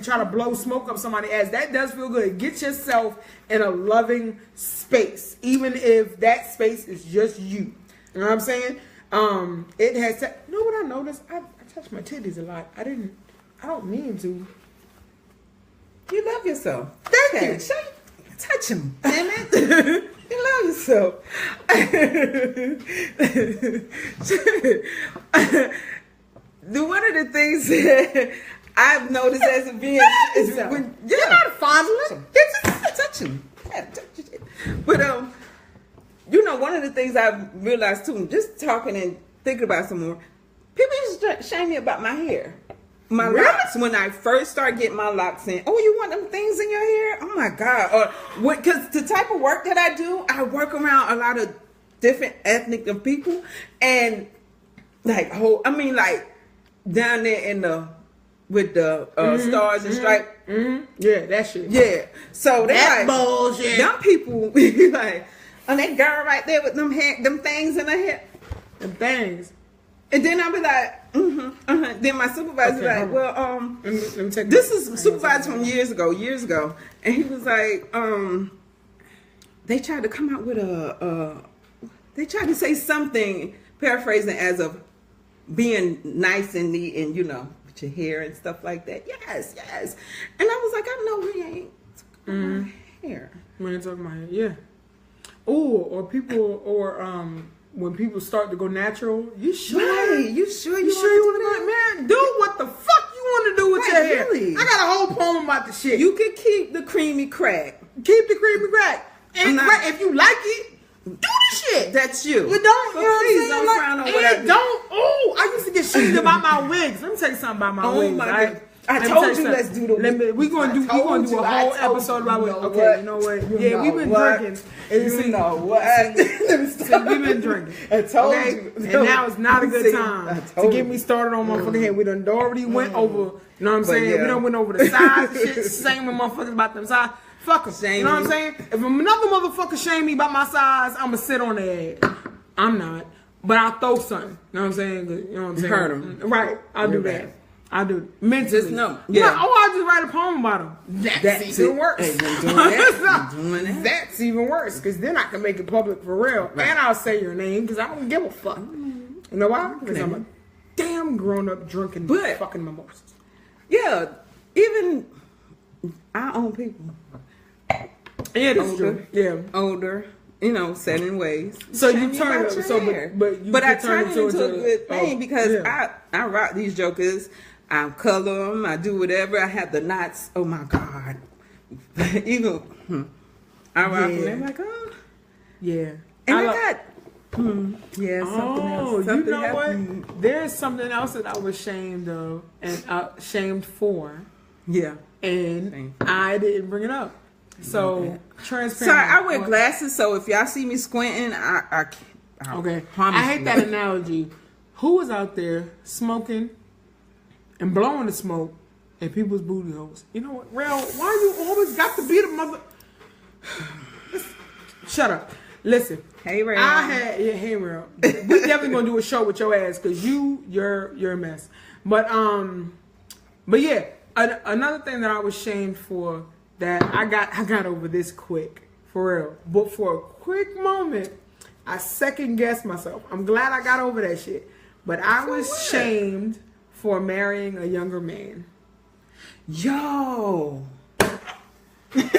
try to blow smoke up somebody's ass. That does feel good. Get yourself in a loving space. Even if that space is just you. You know what I'm saying? It has to, you know what I noticed? I touch my titties a lot. I don't mean to. You love yourself. Thank you. Touch him. Damn it. You love yourself. One of the things that I've noticed as a being is when you're not fondling. Touch him. But one of the things I've realized too, just talking and thinking about some more, people used to shame me about my hair. My locks, when I first started getting my locks in, oh, you want them things in your hair? Oh my God. Or because the type of work that I do, I work around a lot of different ethnic of people, and down there in the with the stars and stripes. Yeah, that shit. Yeah. So they that like bullshit. young people be like, and that girl right there with them things in her hair. Them things. And then I'll be like, Then my supervisor like, well, let me take this is supervisor from years ago. And he was like, they tried to come out with they tried to say something, paraphrasing as of being nice and neat and, you know, with your hair and stuff like that. Yes. And I was like, I know we ain't talking about hair. We ain't talking about hair, yeah. Or people, when people start to go natural, you sure? Right. You sure you want to go, man, do what the fuck you want to do with your hair. Really? I got a whole poem about the shit. You can keep the creamy crack. Keep the creamy crack. And if you like it, do the shit. That's you. You don't, so you know please what I'm saying? don't frown on what I do. I used to get shit about my wigs. Let me tell you something about my wigs. My right? God. I told you let's do the wig. We're going to do a whole episode about wigs. Okay, you know what? Yeah, we've been drinking. You know what? We've been drinking. I told you. And now it's not a good time to get me started on motherfucking head. We done already went over, you know what I'm saying? Yeah. We done went over the size shit. Same with motherfuckers about them size. Fuck them. You know what I'm saying? If another motherfucker shame me about my size, I'ma sit on their ass. I'm not. But I'll throw something. You know what I'm saying? You know what I'm saying? Hurt them. Right. I'll do that. I do. Mentally. Just know. Yeah. I just write a poem about them. That's even worse. Hey, you're doing that. You're doing that. That's even worse. Because then I can make it public for real. Right. And I'll say your name because I don't give a fuck. You know why? Because I'm a damn grown-up drinking fucking mimosas. Yeah. Even our own people. Yeah, that's true. Yeah. Older. You know, set in ways. So you turn it, but I turn it into a good thing because yeah. I rock these jokers. I color them. I do whatever. I have the knots. Oh my God. Even I rock them. I'm like, oh. Yeah. And I got something else. You know happened. What? There's something else that I was shamed of and shamed for. Yeah. And I didn't bring it up. So transparent. Sorry, I wear glasses, so if y'all see me squinting, I okay. I hate that analogy. Who was out there smoking and blowing the smoke in people's booty holes? You know what, Rel? Why you always got to be the mother? Shut up. Listen. Hey, Rel. Hey, Rel. We definitely gonna do a show with your ass because you're a mess. But yeah. Another thing that I was shamed for. That I got over this quick, for real. But for a quick moment, I second guessed myself. I'm glad I got over that shit. But I was shamed for marrying a younger man. Yo. Go ahead,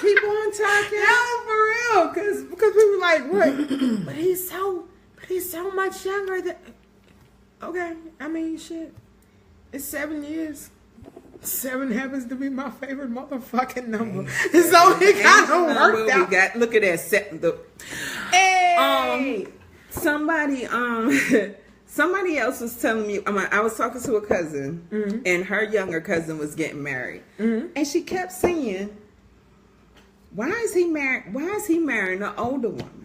keep on talking. No, for real. Because we were like, what? but he's so much younger than. Okay, I mean, shit. It's 7 years. 7 happens to be my favorite motherfucking number. So it kind of worked out. Look at that. Hey! Somebody else was telling me, I was talking to a cousin, and her younger cousin was getting married. And she kept saying, why is he marrying an older woman?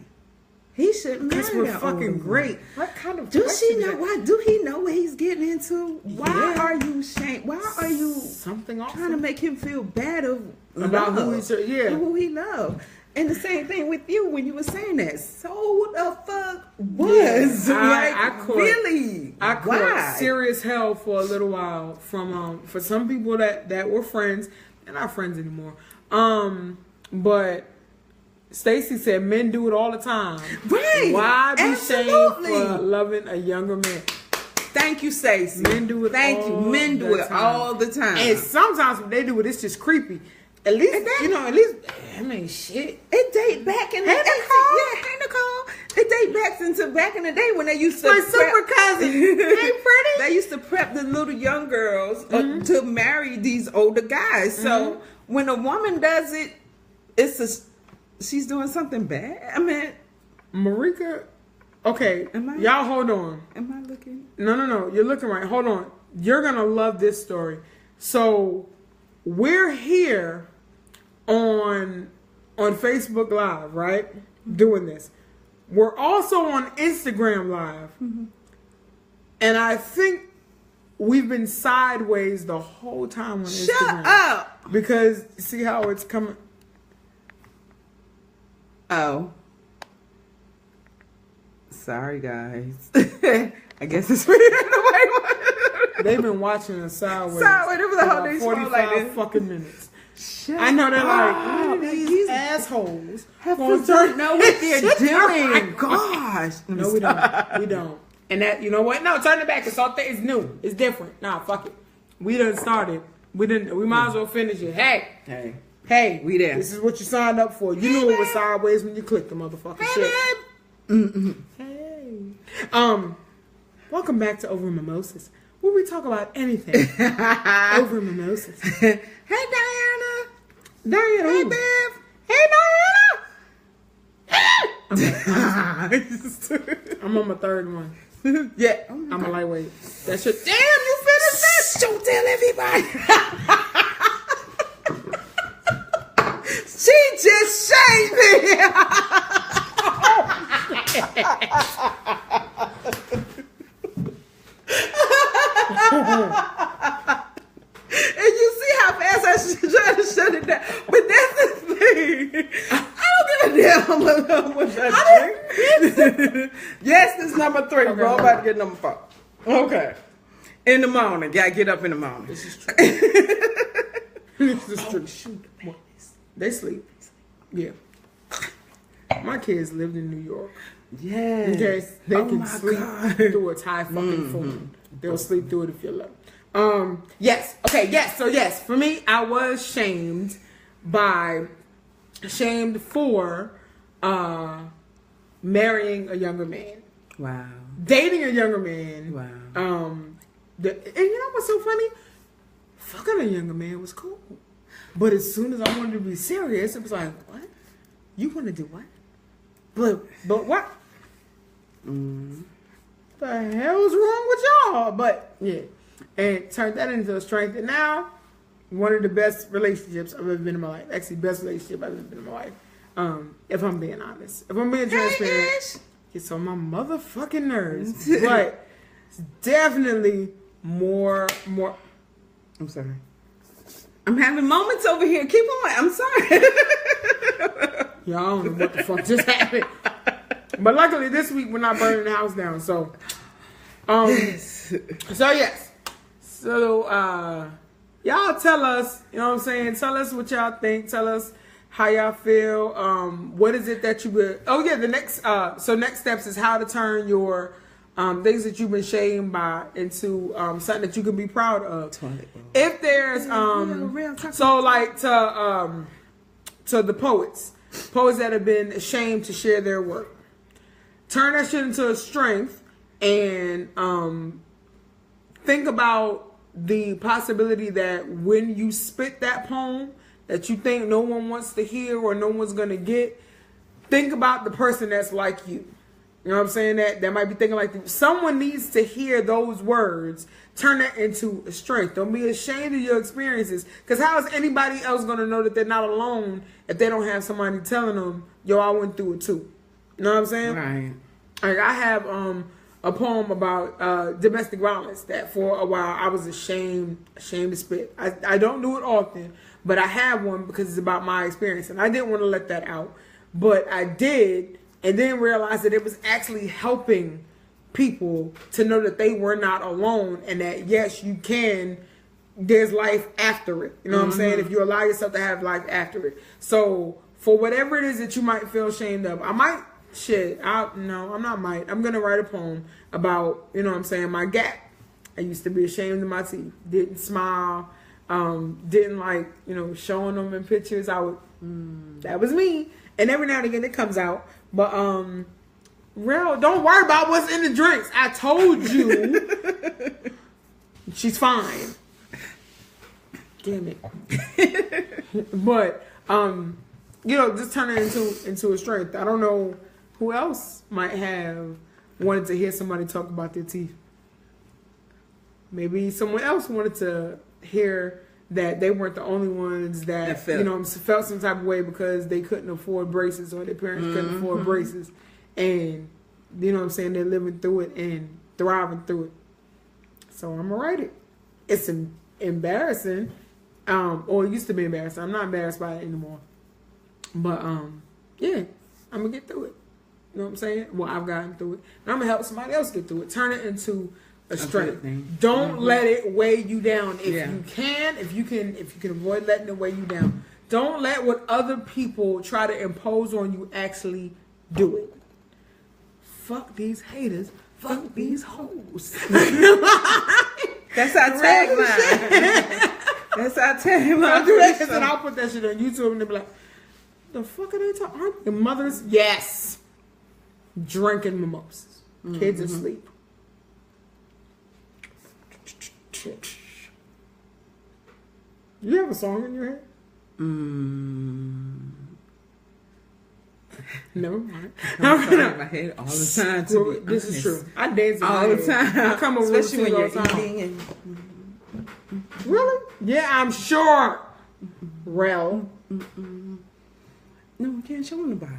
He shouldn't marry because we're that fucking great. What kind of do she know what? Do he know what he's getting into? Why are you shamed? Why are you something awesome. trying to make him feel bad about who he loves? And the same thing with you when you were saying that. So the fuck was I caught serious hell for a little while from for some people that were friends. They're not friends anymore. But Stacy said men do it all the time. Right. Why be shamed for loving a younger man? Thank you, Stacy. Men do it Men do it all the time. And sometimes when they do it, it's just creepy. At least, I mean, shit. It date back in the day. Hey, Nicole. It date back into back in the day when they used to my super cousin. Ain't pretty. They used to prep the little young girls to marry these older guys. So when a woman does it, she's doing something bad. I mean, Marica. Okay, y'all hold on. Am I looking? No. You're looking right. Hold on. You're gonna love this story. So we're here on Facebook Live, right? Doing this. We're also on Instagram Live, and I think we've been sideways the whole time on Instagram. Shut up! Because see how it's coming. Oh. Sorry, guys. I guess it's me. They've been watching us sideways. Sideways. It was a whole day 45 like this. fucking minutes. Shut I know they're like, up. these assholes don't know what they're doing. Gosh. No, we don't. We don't. And that, you know what? No, turn it back. It's new. It's different. Nah, fuck it. We done started. We might as well finish it. Hey, we there. This is what you signed up for. You knew it was sideways when you clicked the motherfucking shit. Hey. Welcome back to Over Mimosas, where we talk about anything. Over Mimosas. Hey, Diana. Diana. Hey, Bev. Hey, Diana. I'm on my third one. Yeah. I'm a lightweight. That shit. Damn, you finished this? Don't tell everybody. She just shamed me. And you see how fast I tried to shut it down. But that's the thing. I don't give a damn how much I drink. Yes, this is number 3, bro. I'm about to get number 4. Okay. In the morning. Gotta get up in the morning. This is true. This is true. Shoot. They sleep. Yeah. My kids lived in New York. Yes. Okay. They can sleep through a Thai fucking phone. They'll sleep through it if you love. Yes. Okay. Yes. So yes, for me, I was shamed for marrying a younger man. Wow. Dating a younger man. Wow. And you know what's so funny? Fucking a younger man was cool. But as soon as I wanted to be serious, it was like, what? You want to do what? But what? The hell's wrong with y'all? But yeah, and turned that into a strength. And now, one of the best relationships I've ever been in my life. Actually, best relationship I've ever been in my life. If I'm being honest, if I'm being transparent, it's on my motherfucking nerves. But it's definitely more. I'm sorry. I'm having moments over here. Keep on. I'm sorry. Y'all, I don't know what the fuck just happened. But luckily this week we're not burning the house down. So, So yes. So y'all tell us, you know what I'm saying? Tell us what y'all think. Tell us how y'all feel. What is it that you would? Oh yeah, the next. So next steps is how to turn your things that you've been shamed by into something that you can be proud of. If there's so like to the poets that have been ashamed to share their work, turn that shit into a strength and think about the possibility that when you spit that poem that you think no one wants to hear or no one's gonna get, think about the person that's like you. You know what I'm saying? That might be thinking like, someone needs to hear those words. Turn that into a strength. Don't be ashamed of your experiences. Because how is anybody else going to know that they're not alone if they don't have somebody telling them, yo, I went through it too. You know what I'm saying? Right. Like I have a poem about domestic violence that for a while I was ashamed to spit. I don't do it often, but I have one because it's about my experience. And I didn't want to let that out. But I did. And then realized that it was actually helping people to know that they were not alone and that, yes, you can, there's life after it. You know what I'm saying? If you allow yourself to have life after it. So for whatever it is that you might feel ashamed of, I'm not might. I'm going to write a poem about, you know what I'm saying, my gap. I used to be ashamed of my teeth. Didn't smile. Didn't like, showing them in pictures. That was me. And every now and again it comes out. But, don't worry about what's in the drinks. I told you. She's fine. Damn it. But, just turn it into a strength. I don't know who else might have wanted to hear somebody talk about their teeth. Maybe someone else wanted to hear that they weren't the only ones that felt some type of way because they couldn't afford braces or their parents couldn't afford braces, and you know what I'm saying, they're living through it and thriving through it. So I'm gonna write it. It's embarrassing. Or it used to be embarrassing. I'm not embarrassed by it anymore. But yeah, I'm gonna get through it. You know what I'm saying? Well, I've gotten through it. And I'm gonna help somebody else get through it. Turn it into a strength. Don't let it weigh you down. If you can avoid letting it weigh you down. Don't let what other people try to impose on you actually do it. Fuck these haters. Fuck these hoes. That's our tagline. That's our tagline. I'll do that shit and I'll put that shit on YouTube and they'll be like, the fuck are they talking? Aren't the mothers? Yes. Drinking mimosas. Kids asleep. You have a song in your head? Never mind. I'm in my head all the time. This is true. I dance all the time. I come over especially when you're eating. And... Really? Yeah, I'm sure. Rel. No, we can't show them the bottle.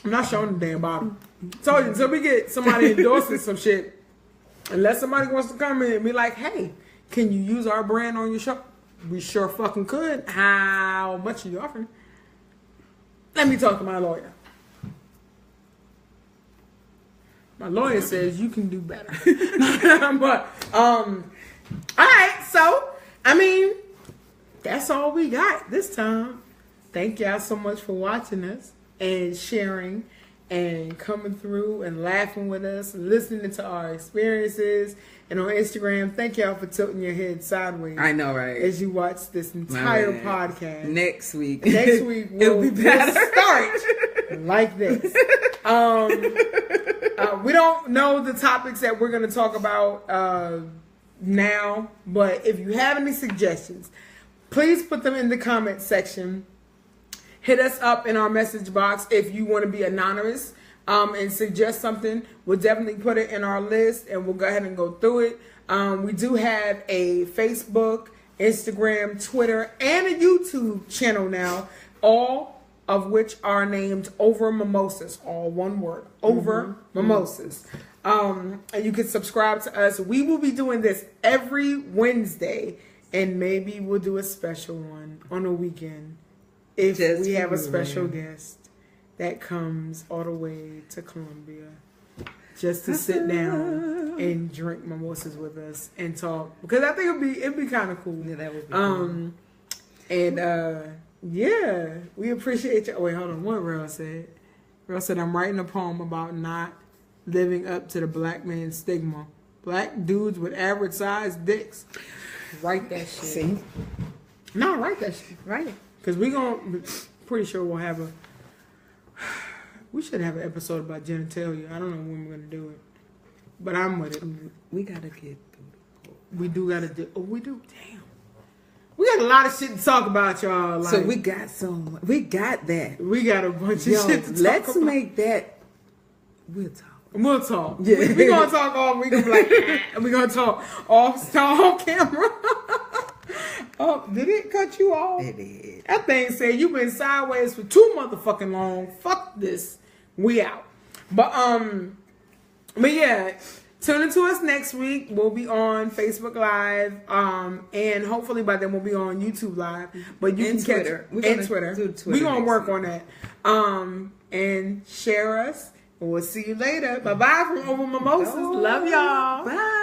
I'm not showing the damn bottle. So we get somebody endorsing some shit. Unless somebody wants to come in and be like, hey, can you use our brand on your show? We sure fucking could. How much are you offering? Let me talk to my lawyer. My lawyer says you can do better. But, all right. So, I mean, that's all we got this time. Thank y'all so much for watching us and sharing and coming through and laughing with us and listening to our experiences. And on Instagram, thank y'all for tilting your head sideways. I know, right? As you watch this entire podcast. Next week we'll be better. We'll start like this. We don't know the topics that we're going to talk about now, but if you have any suggestions, please put them in the comment section. Hit us up in our message box if you want to be anonymous and suggest something. We'll definitely put it in our list and we'll go ahead and go through it. We do have a Facebook, Instagram, Twitter, and a YouTube channel now, all of which are named Over Mimosas, all one word, Over Mimosas. And you can subscribe to us. We will be doing this every Wednesday, and maybe we'll do a special one on a weekend. If we have a special guest that comes all the way to Columbia just to sit down and drink mimosas with us and talk, because I think it'd be kind of cool. Yeah, that would be cool. And yeah, we appreciate you. Oh, wait, hold on. What Rel said? Rel said, I'm writing a poem about not living up to the black man stigma. Black dudes with average sized dicks. Write that shit. See? No, write that shit. Write it. Because pretty sure we'll have we should have an episode about genitalia. I don't know when we're going to do it. But I'm with it. We got to get through. We do got to do, we do? Damn. We got a lot of shit to talk about, y'all. Like, so we got that. We got a bunch of shit to talk let's about. make that, we'll talk. We'll talk. Yeah. We're going to talk off. We're going to be like, we're going to talk off camera. Oh, did it cut you off? It did. That thing said you've been sideways for too motherfucking long. Fuck this. We out. But yeah, tune into us next week. We'll be on Facebook Live. And hopefully by then we'll be on YouTube Live. But you can Twitter. And Twitter. We're gonna work on that. And share us. And we'll see you later. Bye bye from Over Mimosas. Love y'all. Bye.